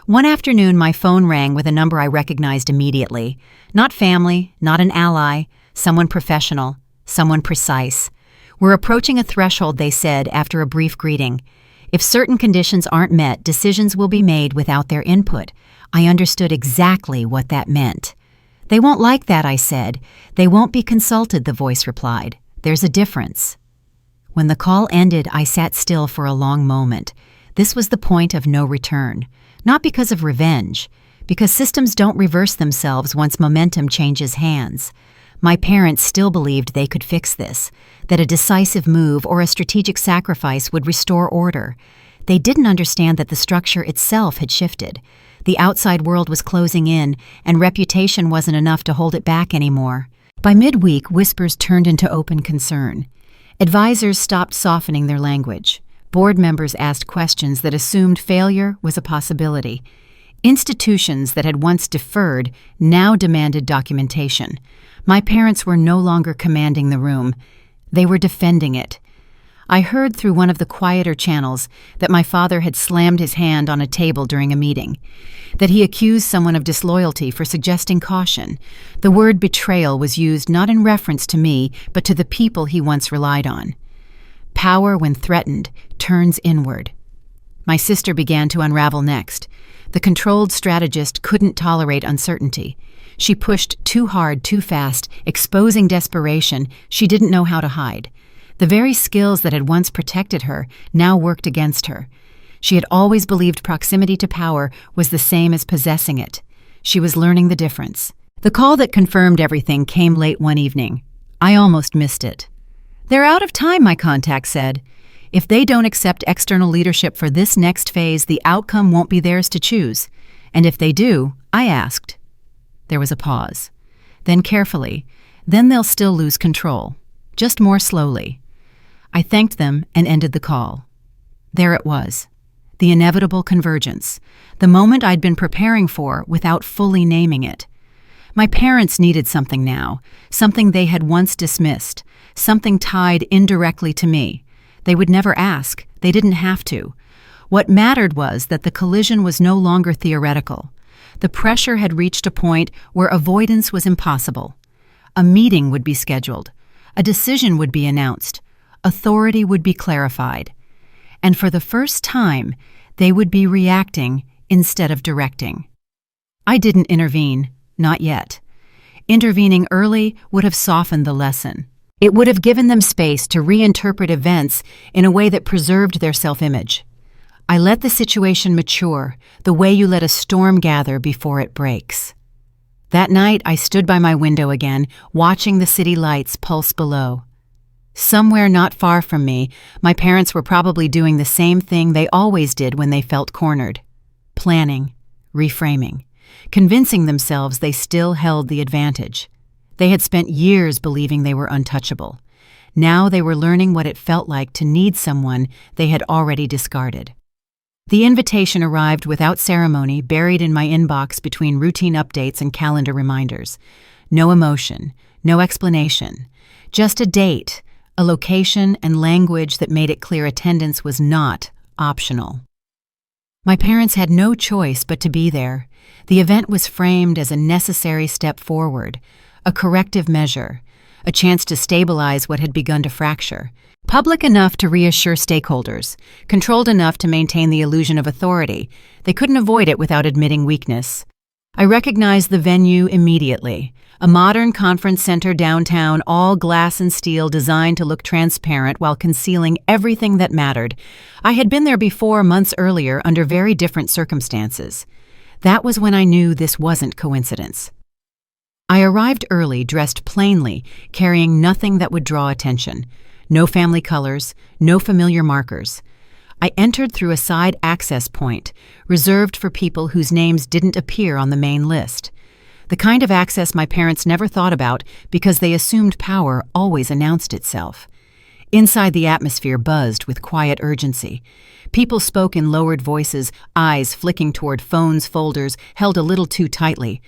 One afternoon, my phone rang with a number I recognized immediately. Not family, not an ally, someone professional, someone precise. We're approaching a threshold, they said after a brief greeting. If certain conditions aren't met, decisions will be made without their input. I understood exactly what that meant. They won't like that, I said. They won't be consulted, the voice replied. There's a difference. When the call ended, I sat still for a long moment. This was the point of no return. Not because of revenge, because systems don't reverse themselves once momentum changes hands. My parents still believed they could fix this, that a decisive move or a strategic sacrifice would restore order. They didn't understand that the structure itself had shifted. The outside world was closing in, and reputation wasn't enough to hold it back anymore. By midweek, whispers turned into open concern. Advisors stopped softening their language. Board members asked questions that assumed failure was a possibility. Institutions that had once deferred now demanded documentation. My parents were no longer commanding the room. They were defending it. I heard through one of the quieter channels that my father had slammed his hand on a table during a meeting, that he accused someone of disloyalty for suggesting caution. The word betrayal was used not in reference to me, but to the people he once relied on. Power, when threatened, turns inward. My sister began to unravel next. The controlled strategist couldn't tolerate uncertainty. She pushed too hard, too fast, exposing desperation she didn't know how to hide. The very skills that had once protected her now worked against her. She had always believed proximity to power was the same as possessing it. She was learning the difference. The call that confirmed everything came late one evening. I almost missed it. "They're out of time," my contact said. "If they don't accept external leadership for this next phase, the outcome won't be theirs to choose. And if they do," I asked. There was a pause. Then carefully, "Then they'll still lose control. Just more slowly." I thanked them and ended the call. There it was, the inevitable convergence, the moment I'd been preparing for without fully naming it. My parents needed something now, something they had once dismissed, something tied indirectly to me. They would never ask. They didn't have to. What mattered was that the collision was no longer theoretical. The pressure had reached a point where avoidance was impossible. A meeting would be scheduled. A decision would be announced. Authority would be clarified. And for the first time, they would be reacting instead of directing. I didn't intervene, not yet. Intervening early would have softened the lesson. It would have given them space to reinterpret events in a way that preserved their self-image. I let the situation mature, the way you let a storm gather before it breaks. That night, I stood by my window again, watching the city lights pulse below. Somewhere not far from me, my parents were probably doing the same thing they always did when they felt cornered. Planning, reframing, convincing themselves they still held the advantage. They had spent years believing they were untouchable. Now they were learning what it felt like to need someone they had already discarded. The invitation arrived without ceremony, buried in my inbox between routine updates and calendar reminders. No emotion, no explanation, just a date, a location, and language that made it clear attendance was not optional. My parents had no choice but to be there. The event was framed as a necessary step forward, a corrective measure, a chance to stabilize what had begun to fracture. Public enough to reassure stakeholders, controlled enough to maintain the illusion of authority. They couldn't avoid it without admitting weakness. I recognized the venue immediately. A modern conference center downtown, all glass and steel, designed to look transparent while concealing everything that mattered. I had been there before, months earlier, under very different circumstances. That was when I knew this wasn't coincidence. I arrived early, dressed plainly, carrying nothing that would draw attention. No family colors, no familiar markers. I entered through a side access point, reserved for people whose names didn't appear on the main list. The kind of access my parents never thought about because they assumed power always announced itself. Inside, the atmosphere buzzed with quiet urgency. People spoke in lowered voices, eyes flicking toward phones, folders held a little too tightly.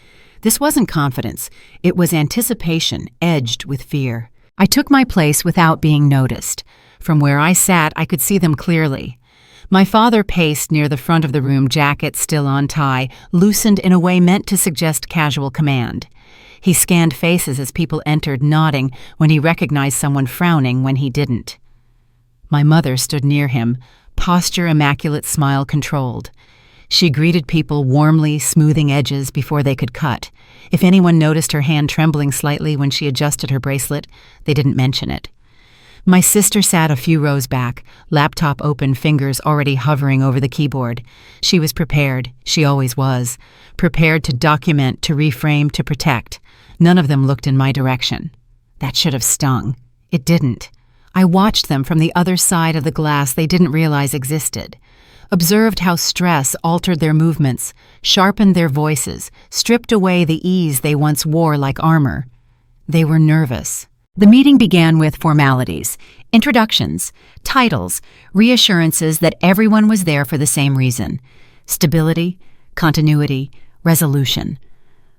This wasn't confidence. It was anticipation, edged with fear. I took my place without being noticed. From where I sat, I could see them clearly. My father paced near the front of the room, jacket still on, tie, loosened in a way meant to suggest casual command. He scanned faces as people entered, nodding when he recognized someone, frowning when he didn't. My mother stood near him, posture immaculate, smile controlled. She greeted people warmly, smoothing edges before they could cut. If anyone noticed her hand trembling slightly when she adjusted her bracelet, they didn't mention it. My sister sat a few rows back, laptop open, fingers already hovering over the keyboard. She was prepared, she always was, prepared to document, to reframe, to protect. None of them looked in my direction. That should have stung. It didn't. I watched them from the other side of the glass they didn't realize existed. Observed how stress altered their movements, sharpened their voices, stripped away the ease they once wore like armor. They were nervous. The meeting began with formalities, introductions, titles, reassurances that everyone was there for the same reason: stability, continuity, resolution.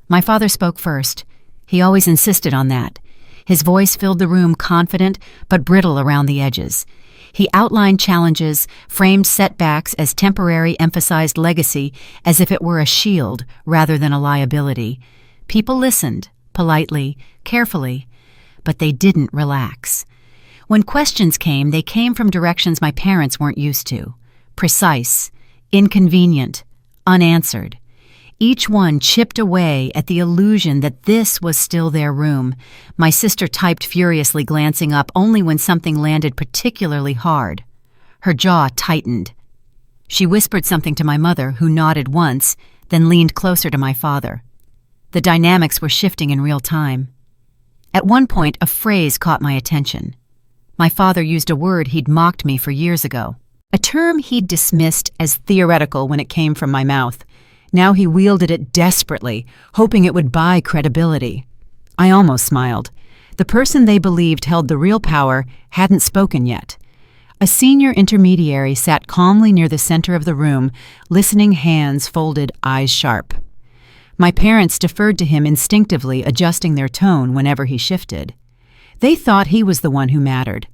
My father spoke first. He always insisted on that. His voice filled the room, confident but brittle around the edges. He outlined challenges, framed setbacks as temporary, emphasized legacy as if it were a shield rather than a liability. People listened, politely, carefully, but they didn't relax. When questions came, they came from directions my parents weren't used to. Precise, inconvenient, unanswered. Each one chipped away at the illusion that this was still their room. My sister typed furiously, glancing up only when something landed particularly hard. Her jaw tightened. She whispered something to my mother, who nodded once, then leaned closer to my father. The dynamics were shifting in real time. At one point, a phrase caught my attention. My father used a word he'd mocked me for years ago, a term he'd dismissed as theoretical when it came from my mouth. Now he wielded it desperately, hoping it would buy credibility. I almost smiled. The person they believed held the real power hadn't spoken yet. A senior intermediary sat calmly near the center of the room, listening, hands folded, eyes sharp. My parents deferred to him instinctively, adjusting their tone whenever he shifted. They thought he was the one who mattered.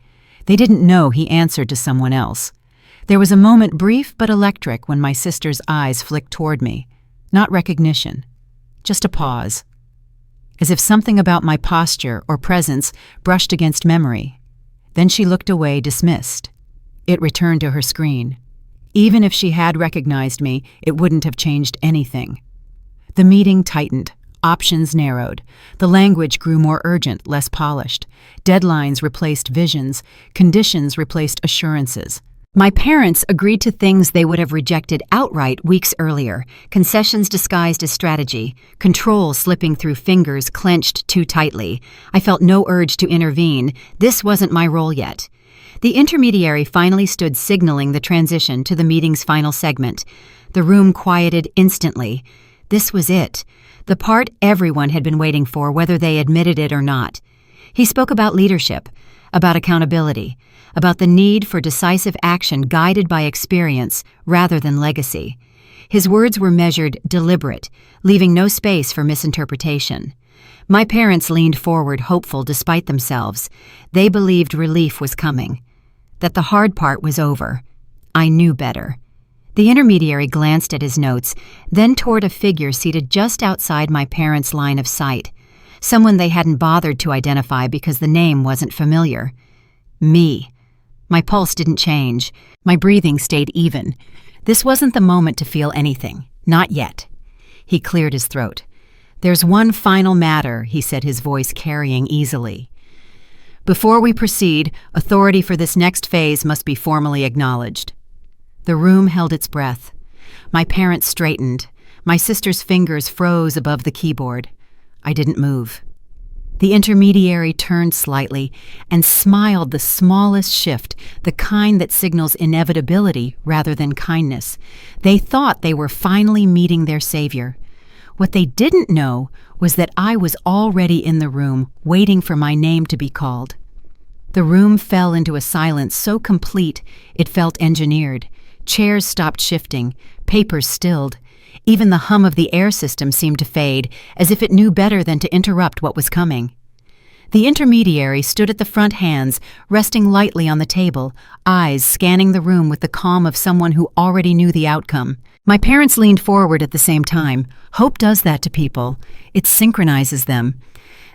They didn't know he answered to someone else. There was a moment, brief but electric, when my sister's eyes flicked toward me. Not recognition, just a pause, as if something about my posture or presence brushed against memory. Then she looked away, dismissed. It returned to her screen. Even if she had recognized me, it wouldn't have changed anything. The meeting tightened. Options narrowed. The language grew more urgent, less polished. Deadlines replaced visions. Conditions replaced assurances. My parents agreed to things they would have rejected outright weeks earlier. Concessions disguised as strategy. Control slipping through fingers clenched too tightly. I felt no urge to intervene. This wasn't my role yet. The intermediary finally stood, signaling the transition to the meeting's final segment. The room quieted instantly. This was it. The part everyone had been waiting for, whether they admitted it or not. He spoke about leadership, about accountability, about the need for decisive action guided by experience rather than legacy. His words were measured, deliberate, leaving no space for misinterpretation. My parents leaned forward, hopeful despite themselves. They believed relief was coming, that the hard part was over. I knew better. The intermediary glanced at his notes, then toward a figure seated just outside my parents' line of sight, someone they hadn't bothered to identify because the name wasn't familiar. Me. My pulse didn't change. My breathing stayed even. This wasn't the moment to feel anything. Not yet. He cleared his throat. "There's one final matter," he said, his voice carrying easily. "Before we proceed, authority for this next phase must be formally acknowledged." The room held its breath. My parents straightened. My sister's fingers froze above the keyboard. I didn't move. The intermediary turned slightly and smiled, the smallest shift, the kind that signals inevitability rather than kindness. They thought they were finally meeting their savior. What they didn't know was that I was already in the room, waiting for my name to be called. The room fell into a silence so complete it felt engineered. Chairs stopped shifting, papers stilled. Even the hum of the air system seemed to fade, as if it knew better than to interrupt what was coming. The intermediary stood at the front, hands resting lightly on the table, eyes scanning the room with the calm of someone who already knew the outcome. My parents leaned forward at the same time. Hope does that to people. It synchronizes them.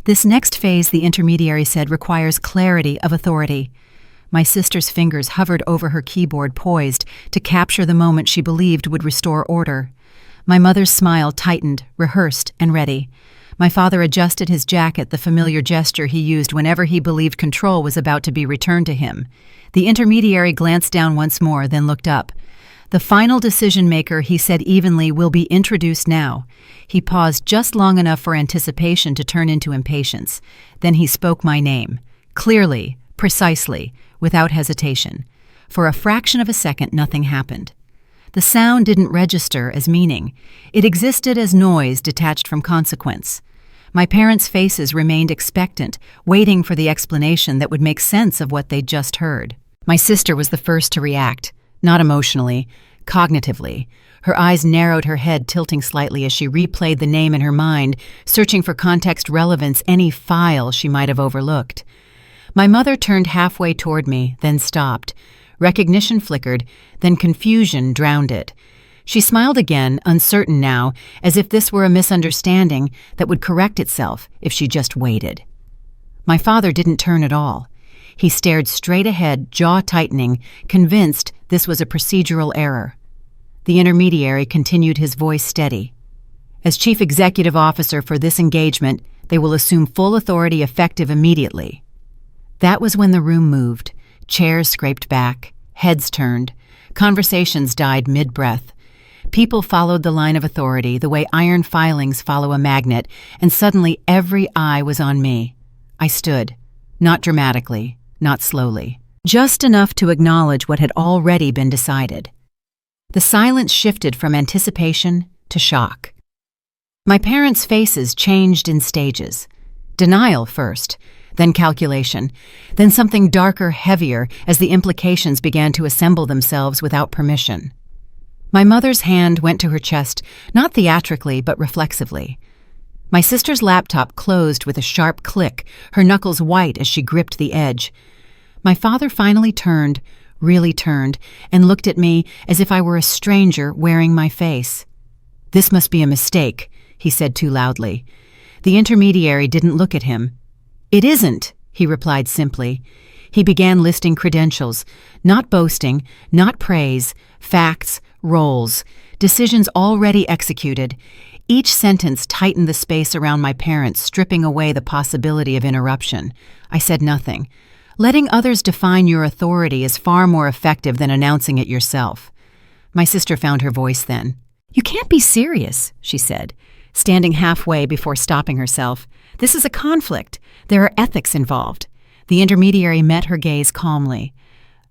"This next phase," the intermediary said, "requires clarity of authority." My sister's fingers hovered over her keyboard, poised to capture the moment she believed would restore order. My mother's smile tightened, rehearsed, and ready. My father adjusted his jacket, the familiar gesture he used whenever he believed control was about to be returned to him. The intermediary glanced down once more, then looked up. "The final decision-maker," he said evenly, "will be introduced now." He paused just long enough for anticipation to turn into impatience. Then he spoke my name, clearly, precisely, without hesitation. For a fraction of a second, nothing happened. The sound didn't register as meaning. It existed as noise detached from consequence. My parents' faces remained expectant, waiting for the explanation that would make sense of what they'd just heard. My sister was the first to react, not emotionally, cognitively. Her eyes narrowed, her head tilting slightly as she replayed the name in her mind, searching for context relevance, any file she might have overlooked. My mother turned halfway toward me, then stopped. Recognition flickered, then confusion drowned it. She smiled again, uncertain now, as if this were a misunderstanding that would correct itself if she just waited. My father didn't turn at all. He stared straight ahead, jaw tightening, convinced this was a procedural error. The intermediary continued, his voice steady. "As Chief Executive Officer for this engagement, they will assume full authority effective immediately." That was when the room moved. Chairs scraped back, heads turned. Conversations died mid-breath. People followed the line of authority, the way iron filings follow a magnet, and suddenly every eye was on me. I stood, not dramatically, not slowly, just enough to acknowledge what had already been decided. The silence shifted from anticipation to shock. My parents' faces changed in stages. Denial first, then calculation, then something darker, heavier, as the implications began to assemble themselves without permission. My mother's hand went to her chest, not theatrically, but reflexively. My sister's laptop closed with a sharp click, her knuckles white as she gripped the edge. My father finally turned, really turned, and looked at me as if I were a stranger wearing my face. "This must be a mistake," he said too loudly. The intermediary didn't look at him. "It isn't," he replied simply. He began listing credentials, not boasting, not praise, facts, roles, decisions already executed. Each sentence tightened the space around my parents, stripping away the possibility of interruption. I said nothing. Letting others define your authority is far more effective than announcing it yourself. My sister found her voice then. "You can't be serious," she said, standing halfway before stopping herself. "This is a conflict. There are ethics involved." The intermediary met her gaze calmly.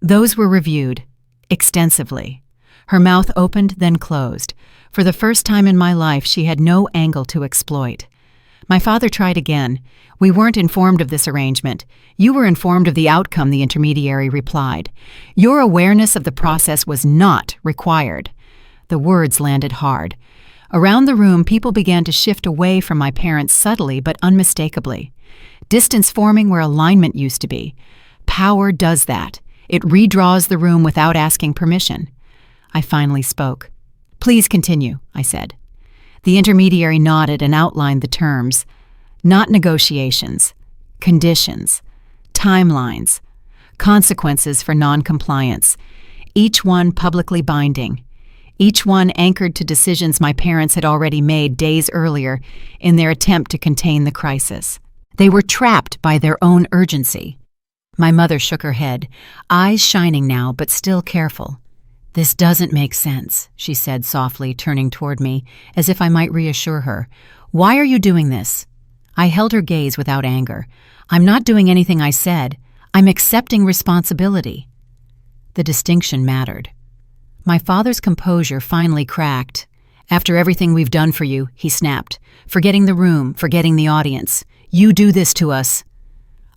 Those were reviewed, extensively. Her mouth opened, then closed. For the first time in my life, she had no angle to exploit. My father tried again. "We weren't informed of this arrangement. You were informed of the outcome," the intermediary replied. "Your awareness of the process was not required." The words landed hard. Around the room, people began to shift away from my parents subtly but unmistakably. Distance forming where alignment used to be. Power does that. It redraws the room without asking permission. I finally spoke. "Please continue," I said. The intermediary nodded and outlined the terms. Not negotiations, conditions, timelines, consequences for non-compliance, each one publicly binding, each one anchored to decisions my parents had already made days earlier in their attempt to contain the crisis. They were trapped by their own urgency. My mother shook her head, eyes shining now but still careful. "This doesn't make sense," she said softly, turning toward me, as if I might reassure her. "Why are you doing this?" I held her gaze without anger. "I'm not doing anything I said. I'm accepting responsibility." The distinction mattered. My father's composure finally cracked. "After everything we've done for you," he snapped, "forgetting the room, forgetting the audience, you do this to us."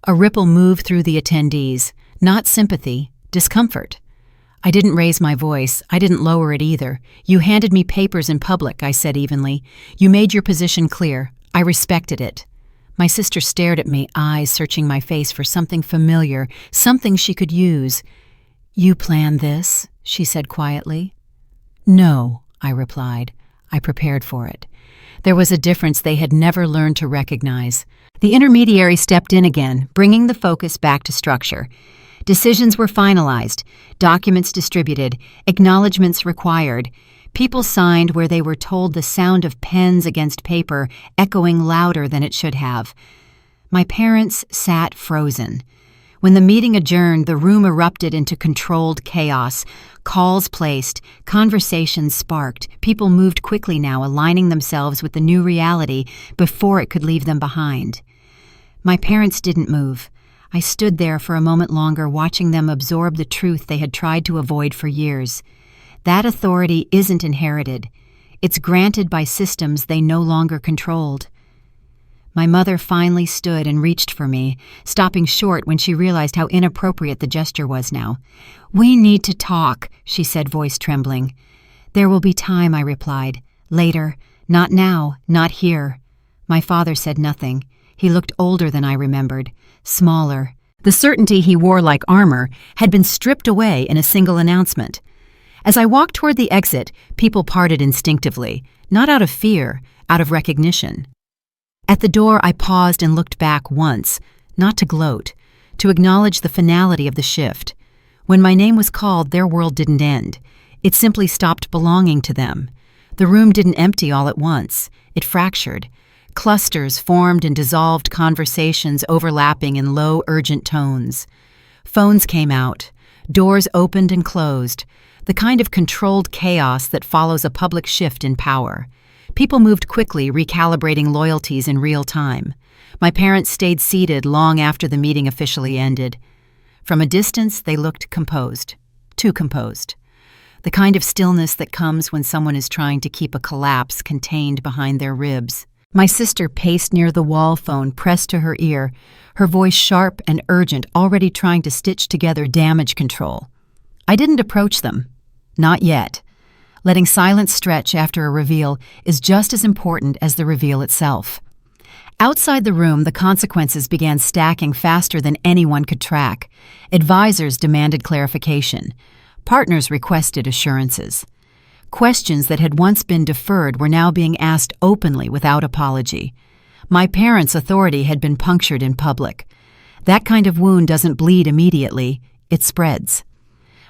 A ripple moved through the attendees, not sympathy, discomfort. I didn't raise my voice. I didn't lower it either. "You handed me papers in public," I said evenly. "You made your position clear. I respected it." My sister stared at me, eyes searching my face for something familiar, something she could use. "You planned this?" she said quietly. "No," I replied. I prepared for it. There was a difference they had never learned to recognize. The intermediary stepped in again, bringing the focus back to structure. Decisions were finalized, documents distributed, acknowledgments required. People signed where they were told, the sound of pens against paper echoing louder than it should have. My parents sat frozen. When the meeting adjourned, the room erupted into controlled chaos. Calls placed, conversations sparked. People moved quickly now, aligning themselves with the new reality before it could leave them behind. My parents didn't move. I stood there for a moment longer, watching them absorb the truth they had tried to avoid for years. That authority isn't inherited. It's granted by systems they no longer controlled. My mother finally stood and reached for me, stopping short when she realized how inappropriate the gesture was now. "We need to talk," she said, voice trembling. "There will be time," I replied. "Later. Not now. Not here." My father said nothing. He looked older than I remembered, smaller. The certainty he wore like armor had been stripped away in a single announcement. As I walked toward the exit, people parted instinctively, not out of fear, out of recognition. At the door, I paused and looked back once, not to gloat, to acknowledge the finality of the shift. When my name was called, their world didn't end. It simply stopped belonging to them. The room didn't empty all at once. It fractured. Clusters formed and dissolved, conversations overlapping in low, urgent tones. Phones came out. Doors opened and closed. The kind of controlled chaos that follows a public shift in power. People moved quickly, recalibrating loyalties in real time. My parents stayed seated long after the meeting officially ended. From a distance, they looked composed. Too composed. The kind of stillness that comes when someone is trying to keep a collapse contained behind their ribs. My sister paced near the wall phone, pressed to her ear, her voice sharp and urgent, already trying to stitch together damage control. I didn't approach them. Not yet. Letting silence stretch after a reveal is just as important as the reveal itself. Outside the room, the consequences began stacking faster than anyone could track. Advisors demanded clarification. Partners requested assurances. Questions that had once been deferred were now being asked openly without apology. My parents' authority had been punctured in public. That kind of wound doesn't bleed immediately, it spreads.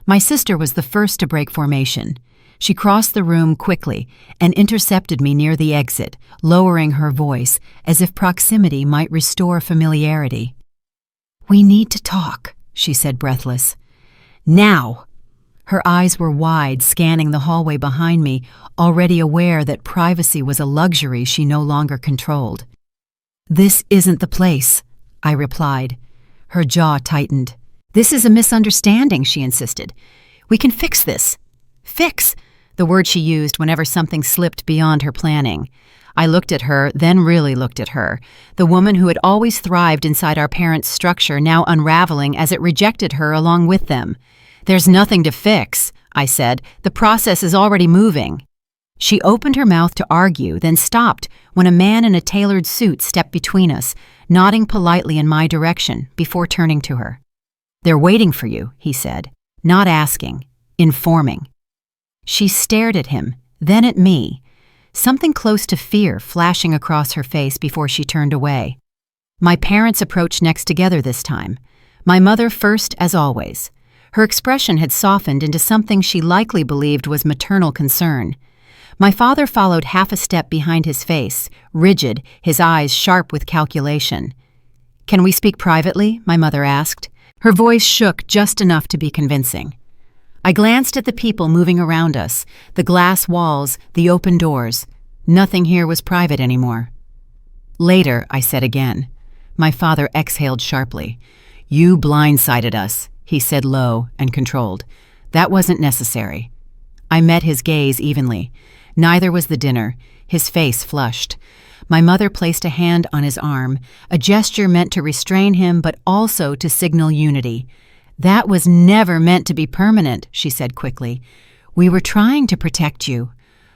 My sister was the first to break formation. She crossed the room quickly and intercepted me near the exit, lowering her voice as if proximity might restore familiarity. "We need to talk," she said, breathless. "Now!" Her eyes were wide, scanning the hallway behind me, already aware that privacy was a luxury she no longer controlled. "This isn't the place," I replied. Her jaw tightened. "This is a misunderstanding," she insisted. "We can fix this." "Fix," the word she used whenever something slipped beyond her planning. I looked at her, then really looked at her, the woman who had always thrived inside our parents' structure now unraveling as it rejected her along with them. "There's nothing to fix," I said. "The process is already moving." She opened her mouth to argue, then stopped when a man in a tailored suit stepped between us, nodding politely in my direction before turning to her. "They're waiting for you," he said, not asking, informing. She stared at him, then at me, something close to fear flashing across her face before she turned away. My parents approached next together this time. My mother first, as always. Her expression had softened into something she likely believed was maternal concern. My father followed half a step behind his face, rigid, his eyes sharp with calculation. "Can we speak privately?" my mother asked. Her voice shook just enough to be convincing. I glanced at the people moving around us, the glass walls, the open doors. Nothing here was private anymore. "Later," I said again. My father exhaled sharply. "You blindsided us," he said low and controlled. "That wasn't necessary." I met his gaze evenly. Neither was the dinner. His face flushed. My mother placed a hand on his arm, a gesture meant to restrain him but also to signal unity. "That was never meant to be permanent," she said quickly. "We were trying to protect you."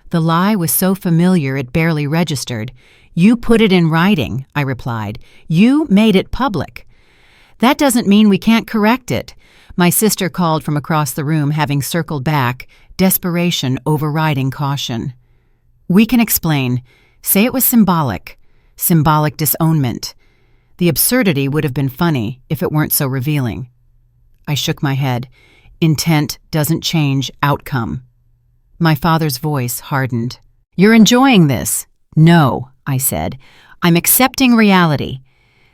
The lie was so familiar it barely registered. "You put it in writing," I replied. "You made it public." "That doesn't mean we can't correct it," my sister called from across the room, having circled back, desperation overriding caution. "We can explain. Say it was symbolic disownment. The absurdity would have been funny if it weren't so revealing." I shook my head. "Intent doesn't change outcome." My father's voice hardened. "You're enjoying this?" "No," I said. "I'm accepting reality."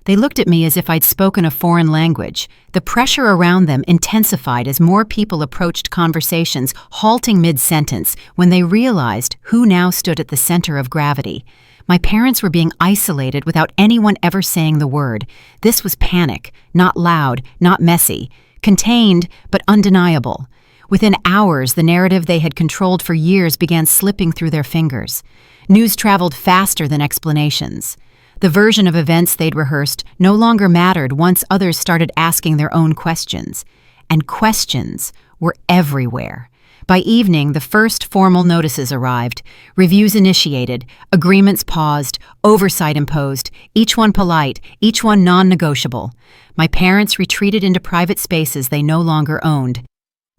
They looked at me as if I'd spoken a foreign language. The pressure around them intensified as more people approached conversations, halting mid-sentence when they realized who now stood at the center of gravity. My parents were being isolated without anyone ever saying the word. This was panic, not loud, not messy, contained but undeniable. Within hours, the narrative they had controlled for years began slipping through their fingers. News traveled faster than explanations. The version of events they'd rehearsed no longer mattered once others started asking their own questions. And questions were everywhere. By evening, the first formal notices arrived, reviews initiated, agreements paused, oversight imposed, each one polite, each one non-negotiable. My parents retreated into private spaces they no longer owned.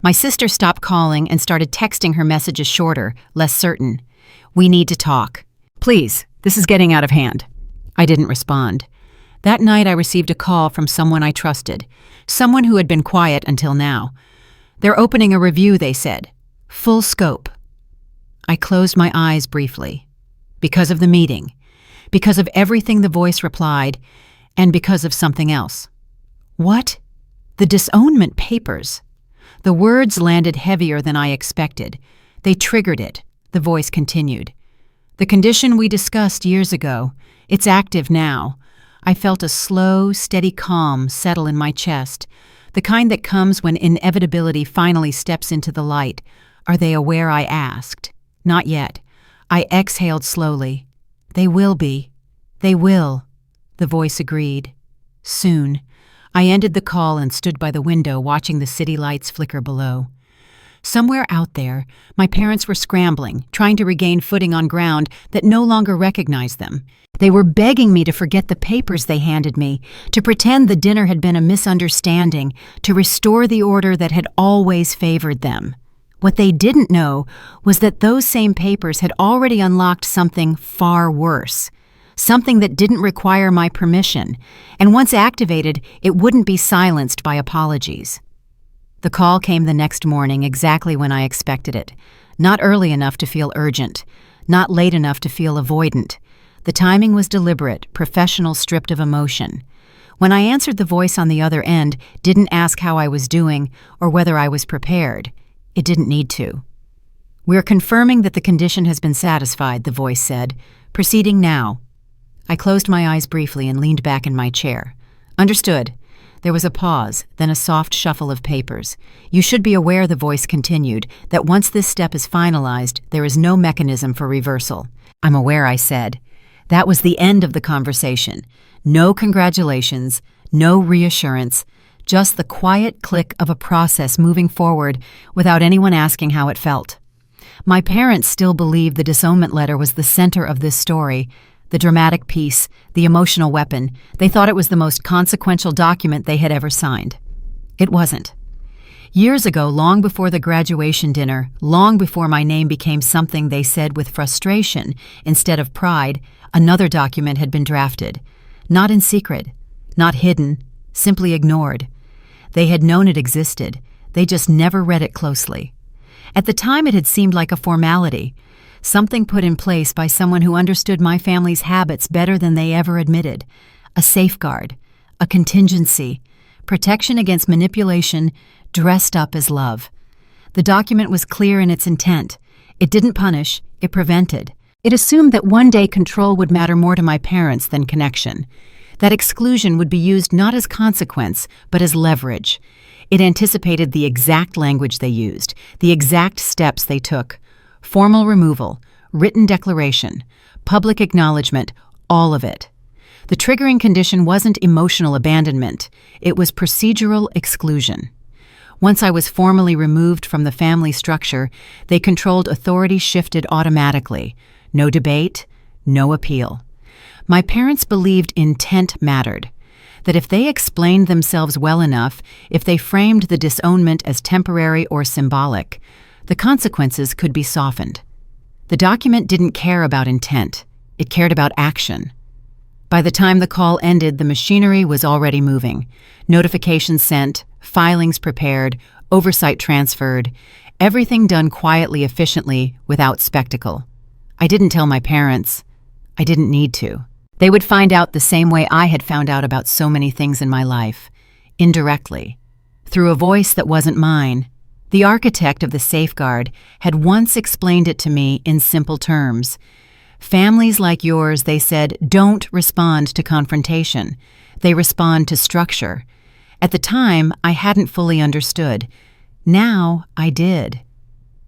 My sister stopped calling and started texting her messages shorter, less certain. "We need to talk. Please, this is getting out of hand." I didn't respond. That night I received a call from someone I trusted, someone who had been quiet until now. "They're opening a review," they said. "Full scope." I closed my eyes briefly. Because of the meeting, because of everything the voice replied, and because of something else. What? The Disownment papers. The words landed heavier than I expected. They triggered it. The voice continued. "The condition we discussed years ago, it's active now." I felt a slow, steady calm settle in my chest, the kind that comes when inevitability finally steps into the light. "Are they aware?" I asked. "Not yet." I exhaled slowly. "They will be. They will." The voice agreed. "Soon." I ended the call and stood by the window watching the city lights flicker below. Somewhere out there, my parents were scrambling, trying to regain footing on ground that no longer recognized them. They were begging me to forget the papers they handed me, to pretend the dinner had been a misunderstanding, to restore the order that had always favored them. What they didn't know was that those same papers had already unlocked something far worse, something that didn't require my permission, and once activated, it wouldn't be silenced by apologies. The call came the next morning exactly when I expected it, not early enough to feel urgent, not late enough to feel avoidant. The timing was deliberate, professional, stripped of emotion. When I answered, the voice on the other end didn't ask how I was doing or whether I was prepared. It didn't need to. "We're confirming that the condition has been satisfied," the voice said. "Proceeding now." I closed my eyes briefly and leaned back in my chair. "Understood." There was a pause, then a soft shuffle of papers. "You should be aware," the voice continued, "that once this step is finalized, there is no mechanism for reversal." "I'm aware," I said. That was the end of the conversation. No congratulations, no reassurance, just the quiet click of a process moving forward without anyone asking how it felt. My parents still believed the disownment letter was the center of this story, the dramatic piece, the emotional weapon. They thought it was the most consequential document they had ever signed. It wasn't. Years ago, long before the graduation dinner, long before my name became something they said with frustration instead of pride, another document had been drafted. Not in secret, not hidden, simply ignored. They had known it existed. They just never read it closely. At the time, it had seemed like a formality, something put in place by someone who understood my family's habits better than they ever admitted. A safeguard, a contingency, protection against manipulation dressed up as love. The document was clear in its intent. It didn't punish, it prevented. It assumed that one day control would matter more to my parents than connection. That exclusion would be used not as consequence, but as leverage. It anticipated the exact language they used, the exact steps they took. Formal removal, written declaration, public acknowledgement, all of it. The triggering condition wasn't emotional abandonment, it was procedural exclusion. Once I was formally removed from the family structure, they controlled authority shifted automatically. No debate, no appeal. My parents believed intent mattered, that if they explained themselves well enough, if they framed the disownment as temporary or symbolic, the consequences could be softened. The document didn't care about intent, it cared about action. By the time the call ended, the machinery was already moving. Notifications sent, filings prepared, oversight transferred, everything done quietly, efficiently, without spectacle. I didn't tell my parents. I didn't need to. They would find out the same way I had found out about so many things in my life, indirectly, through a voice that wasn't mine. The architect of the safeguard had once explained it to me in simple terms. Families like yours, they said, don't respond to confrontation. They respond to structure. At the time, I hadn't fully understood. Now, I did.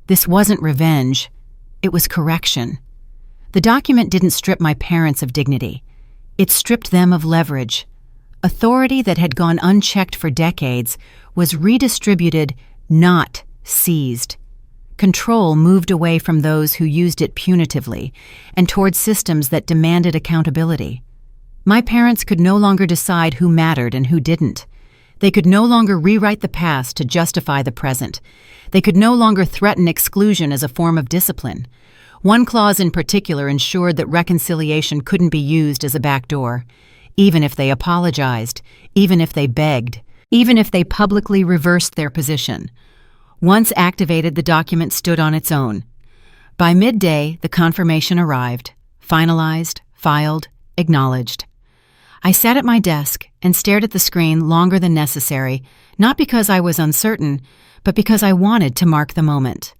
This wasn't revenge. It was correction. The document didn't strip my parents of dignity. It stripped them of leverage. Authority that had gone unchecked for decades was redistributed, not seized. Control moved away from those who used it punitively and toward systems that demanded accountability. My parents could no longer decide who mattered and who didn't. They could no longer rewrite the past to justify the present. They could no longer threaten exclusion as a form of discipline. One clause in particular ensured that reconciliation couldn't be used as a backdoor, even if they apologized, even if they begged, even if they publicly reversed their position. Once activated, the document stood on its own. By midday, the confirmation arrived, finalized, filed, acknowledged. I sat at my desk and stared at the screen longer than necessary, not because I was uncertain, but because I wanted to mark the moment.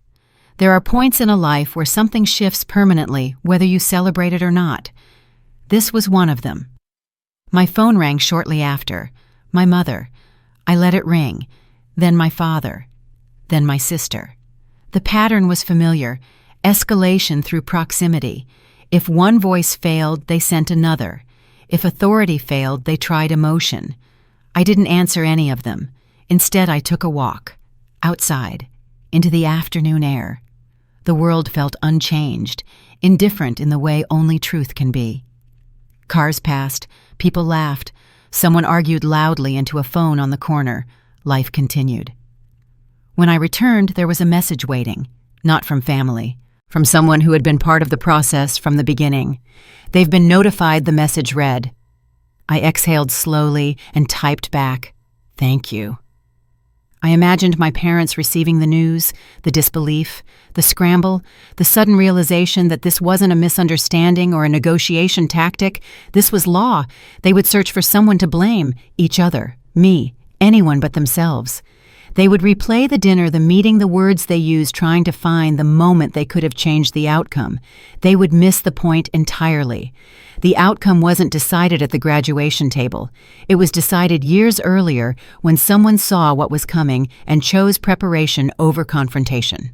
There are points in a life where something shifts permanently, whether you celebrate it or not. This was one of them. My phone rang shortly after. My mother. I let it ring. Then my father. Then my sister. The pattern was familiar. Escalation through proximity. If one voice failed, they sent another. If authority failed, they tried emotion. I didn't answer any of them. Instead, I took a walk. Outside. Into the afternoon air. The world felt unchanged, indifferent in the way only truth can be. Cars passed. People laughed. Someone argued loudly into a phone on the corner. Life continued. When I returned, there was a message waiting, not from family, from someone who had been part of the process from the beginning. "They've been notified," the message read. I exhaled slowly and typed back, "Thank you." I imagined my parents receiving the news, the disbelief, the scramble, the sudden realization that this wasn't a misunderstanding or a negotiation tactic. This was law. They would search for someone to blame, each other, me, anyone but themselves. They would replay the dinner, the meeting, the words they used trying to find the moment they could have changed the outcome. They would miss the point entirely. The outcome wasn't decided at the graduation table. It was decided years earlier when someone saw what was coming and chose preparation over confrontation.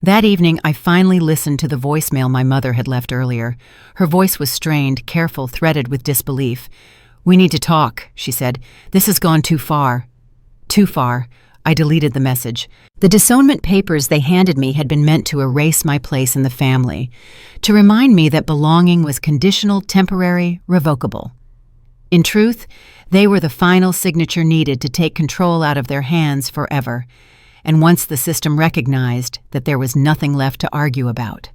That evening, I finally listened to the voicemail my mother had left earlier. Her voice was strained, careful, threaded with disbelief. "We need to talk," she said. "This has gone too far." Too far. I deleted the message. The disownment papers they handed me had been meant to erase my place in the family, to remind me that belonging was conditional, temporary, revocable. In truth, they were the final signature needed to take control out of their hands forever, and once the system recognized that there was nothing left to argue about.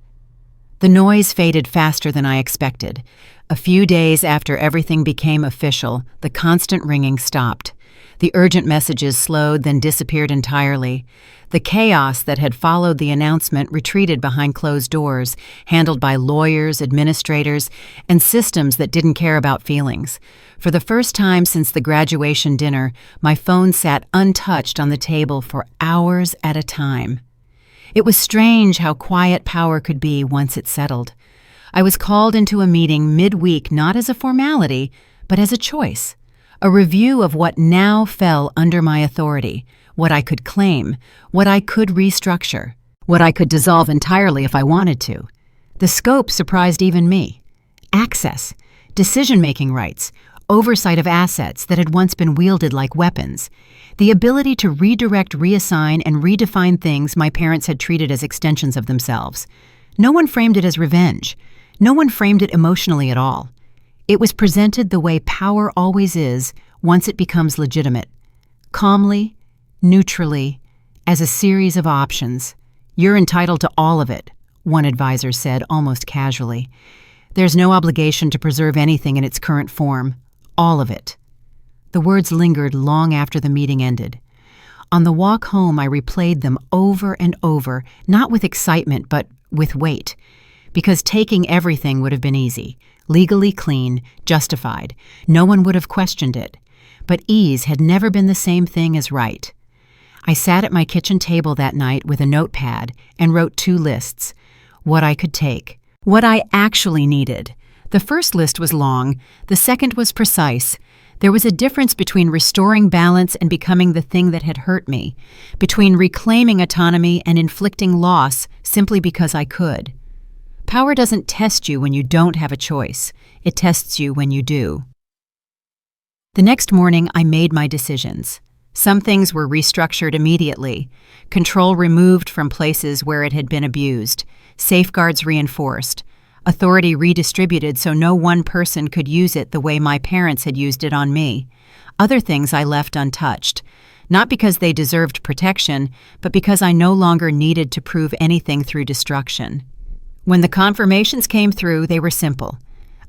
The noise faded faster than I expected. A few days after everything became official, the constant ringing stopped. The urgent messages slowed, then disappeared entirely. The chaos that had followed the announcement retreated behind closed doors, handled by lawyers, administrators, and systems that didn't care about feelings. For the first time since the graduation dinner, my phone sat untouched on the table for hours at a time. It was strange how quiet power could be once it settled. I was called into a meeting midweek not as a formality, but as a choice. A review of what now fell under my authority, what I could claim, what I could restructure, what I could dissolve entirely if I wanted to. The scope surprised even me. Access, decision-making rights, oversight of assets that had once been wielded like weapons, the ability to redirect, reassign, and redefine things my parents had treated as extensions of themselves. No one framed it as revenge. No one framed it emotionally at all. It was presented the way power always is once it becomes legitimate. Calmly, neutrally, as a series of options. "You're entitled to all of it," one advisor said almost casually. "There's no obligation to preserve anything in its current form. All of it." The words lingered long after the meeting ended. On the walk home, I replayed them over and over, not with excitement, but with weight. Because taking everything would have been easy. Legally clean, justified. No one would have questioned it. But ease had never been the same thing as right. I sat at my kitchen table that night with a notepad and wrote 2 lists. What I could take. What I actually needed. The first list was long. The second was precise. There was a difference between restoring balance and becoming the thing that had hurt me. Between reclaiming autonomy and inflicting loss simply because I could. Power doesn't test you when you don't have a choice. It tests you when you do. The next morning, I made my decisions. Some things were restructured immediately, control removed from places where it had been abused, safeguards reinforced, authority redistributed so no one person could use it the way my parents had used it on me. Other things I left untouched, not because they deserved protection, but because I no longer needed to prove anything through destruction. When the confirmations came through, they were simple.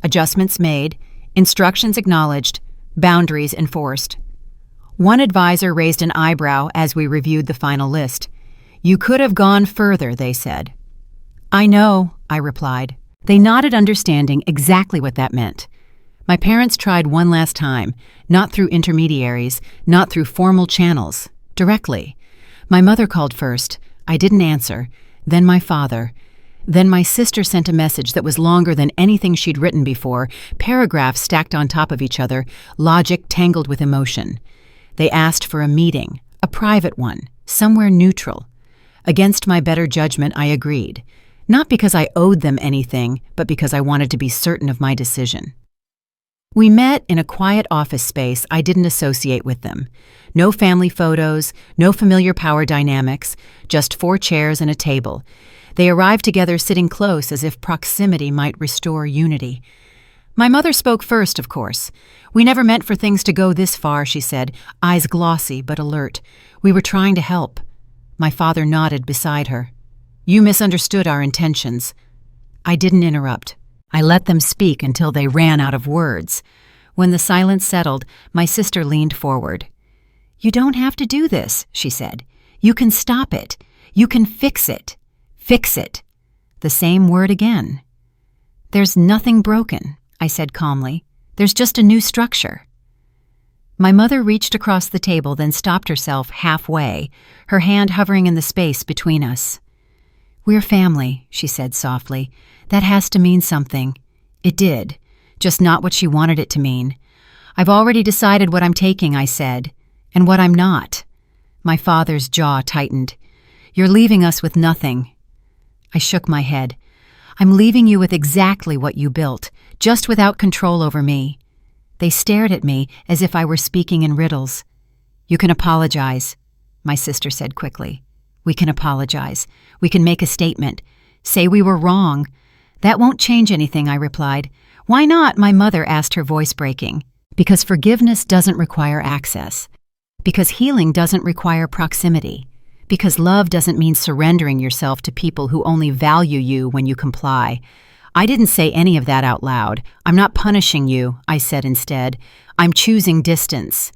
Adjustments made, instructions acknowledged, boundaries enforced. One advisor raised an eyebrow as we reviewed the final list. "You could have gone further," they said. "I know," I replied. They nodded, understanding exactly what that meant. My parents tried one last time, not through intermediaries, not through formal channels, directly. My mother called first. I didn't answer. Then my father. Then my sister sent a message that was longer than anything she'd written before, paragraphs stacked on top of each other, logic tangled with emotion. They asked for a meeting, a private one, somewhere neutral. Against my better judgment, I agreed. Not because I owed them anything, but because I wanted to be certain of my decision. We met in a quiet office space I didn't associate with them. No family photos, no familiar power dynamics, just 4 chairs and a table. They arrived together sitting close as if proximity might restore unity. My mother spoke first, of course. "We never meant for things to go this far," she said, eyes glossy but alert. "We were trying to help." My father nodded beside her. "You misunderstood our intentions." I didn't interrupt. I let them speak until they ran out of words. When the silence settled, my sister leaned forward. "You don't have to do this," she said. "You can stop it. You can fix it. Fix it." The same word again. "There's nothing broken," I said calmly. "There's just a new structure." My mother reached across the table, then stopped herself halfway, her hand hovering in the space between us. "We're family," she said softly. "That has to mean something." It did, just not what she wanted it to mean. "I've already decided what I'm taking," I said, "and what I'm not." My father's jaw tightened. "You're leaving us with nothing." I shook my head. "I'm leaving you with exactly what you built, just without control over me." They stared at me as if I were speaking in riddles. "You can apologize," my sister said quickly. "We can apologize. We can make a statement. Say we were wrong." "That won't change anything," I replied. "Why not?" my mother asked, her voice breaking. "Because forgiveness doesn't require access. Because healing doesn't require proximity. Because love doesn't mean surrendering yourself to people who only value you when you comply." I didn't say any of that out loud. "I'm not punishing you," I said instead. "I'm choosing distance."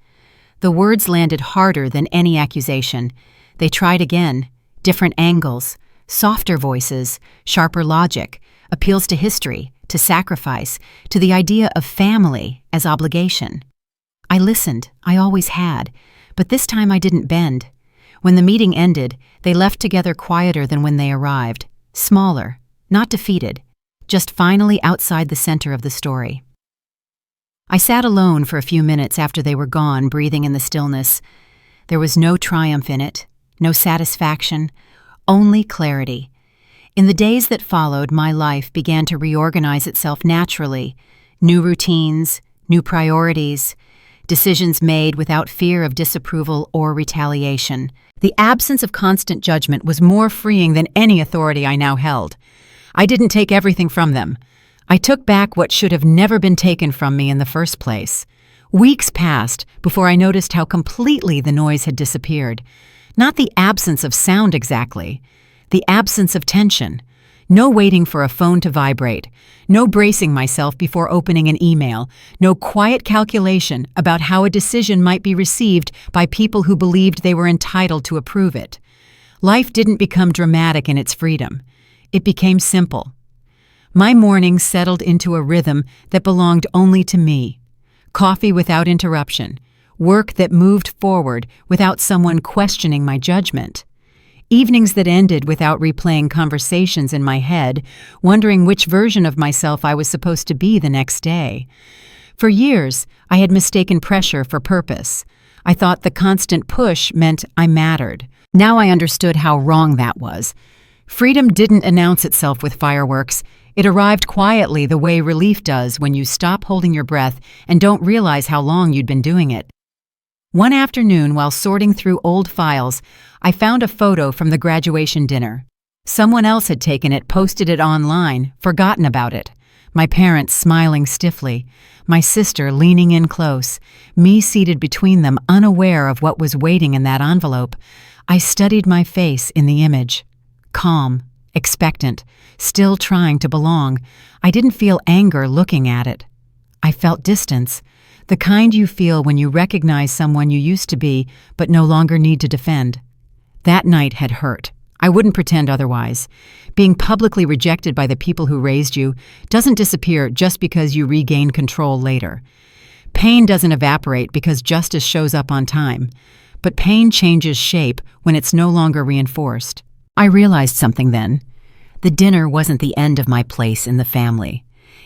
The words landed harder than any accusation. They tried again. Different angles, softer voices, sharper logic, appeals to history, to sacrifice, to the idea of family as obligation. I listened. I always had. But this time I didn't bend. When the meeting ended, they left together quieter than when they arrived. Smaller, not defeated, just finally outside the center of the story. I sat alone for a few minutes after they were gone, breathing in the stillness. There was no triumph in it, no satisfaction, only clarity. In the days that followed, my life began to reorganize itself naturally. New routines, new priorities, decisions made without fear of disapproval or retaliation. The absence of constant judgment was more freeing than any authority I now held. I didn't take everything from them. I took back what should have never been taken from me in the first place. Weeks passed before I noticed how completely the noise had disappeared. Not the absence of sound exactly, the absence of tension. No waiting for a phone to vibrate, no bracing myself before opening an email, no quiet calculation about how a decision might be received by people who believed they were entitled to approve it. Life didn't become dramatic in its freedom. It became simple. My mornings settled into a rhythm that belonged only to me. Coffee without interruption. Work that moved forward without someone questioning my judgment. Evenings that ended without replaying conversations in my head, wondering which version of myself I was supposed to be the next day. For years, I had mistaken pressure for purpose. I thought the constant push meant I mattered. Now I understood how wrong that was. Freedom didn't announce itself with fireworks. It arrived quietly the way relief does when you stop holding your breath and don't realize how long you'd been doing it. One afternoon, while sorting through old files, I found a photo from the graduation dinner. Someone else had taken it, posted it online, forgotten about it. My parents smiling stiffly, my sister leaning in close, me seated between them, unaware of what was waiting in that envelope. I studied my face in the image. Calm, expectant, still trying to belong. I didn't feel anger looking at it. I felt distance, the kind you feel when you recognize someone you used to be but no longer need to defend. That night had hurt. I wouldn't pretend otherwise. Being publicly rejected by the people who raised you doesn't disappear just because you regain control later. Pain doesn't evaporate because justice shows up on time. But pain changes shape when it's no longer reinforced. I realized something then. The dinner wasn't the end of my place in the family.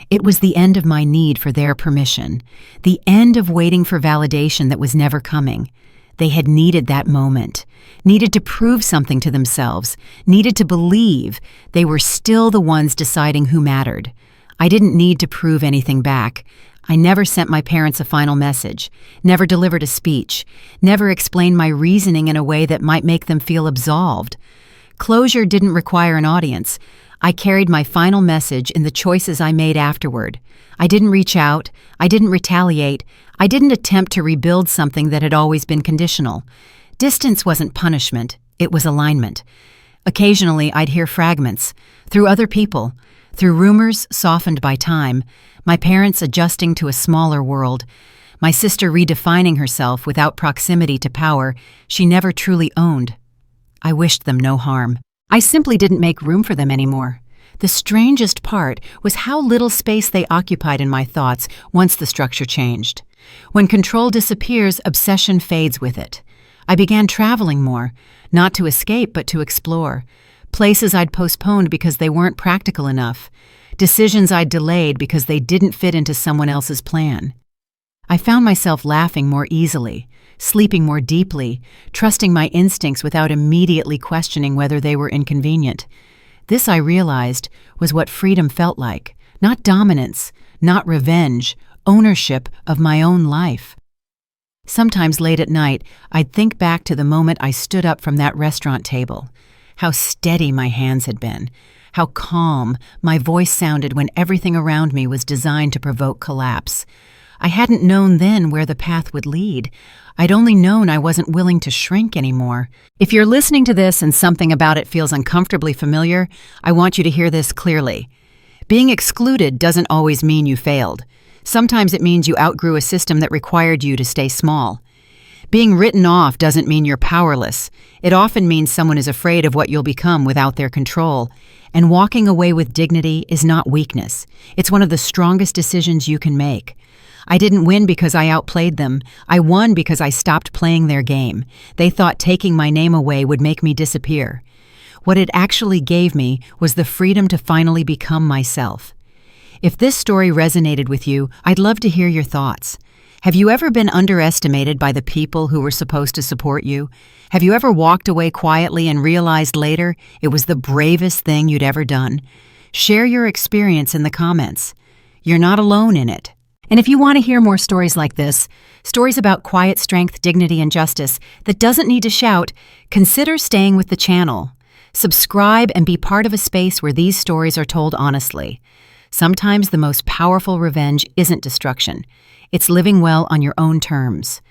It was the end of my need for their permission, the end of waiting for validation that was never coming. They had needed that moment, needed to prove something to themselves, needed to believe they were still the ones deciding who mattered. I didn't need to prove anything back. I never sent my parents a final message, never delivered a speech, never explained my reasoning in a way that might make them feel absolved. Closure didn't require an audience. I carried my final message in the choices I made afterward. I didn't reach out. I didn't retaliate. I didn't attempt to rebuild something that had always been conditional. Distance wasn't punishment. It was alignment. Occasionally, I'd hear fragments, through other people, through rumors softened by time, my parents adjusting to a smaller world, my sister redefining herself without proximity to power she never truly owned. I wished them no harm. I simply didn't make room for them anymore. The strangest part was how little space they occupied in my thoughts once the structure changed. When control disappears, obsession fades with it. I began traveling more, not to escape but to explore. Places I'd postponed because they weren't practical enough. Decisions I'd delayed because they didn't fit into someone else's plan. I found myself laughing more easily, sleeping more deeply, trusting my instincts without immediately questioning whether they were inconvenient. This, I realized, was what freedom felt like. Not dominance, not revenge, ownership of my own life. Sometimes late at night, I'd think back to the moment I stood up from that restaurant table. How steady my hands had been. How calm my voice sounded when everything around me was designed to provoke collapse. I hadn't known then where the path would lead. I'd only known I wasn't willing to shrink anymore. If you're listening to this and something about it feels uncomfortably familiar, I want you to hear this clearly. Being excluded doesn't always mean you failed. Sometimes it means you outgrew a system that required you to stay small. Being written off doesn't mean you're powerless. It often means someone is afraid of what you'll become without their control. And walking away with dignity is not weakness. It's one of the strongest decisions you can make. I didn't win because I outplayed them. I won because I stopped playing their game. They thought taking my name away would make me disappear. What it actually gave me was the freedom to finally become myself. If this story resonated with you, I'd love to hear your thoughts. Have you ever been underestimated by the people who were supposed to support you? Have you ever walked away quietly and realized later it was the bravest thing you'd ever done? Share your experience in the comments. You're not alone in it. And if you want to hear more stories like this, stories about quiet strength, dignity, and justice that doesn't need to shout, consider staying with the channel. Subscribe and be part of a space where these stories are told honestly. Sometimes the most powerful revenge isn't destruction. It's living well on your own terms.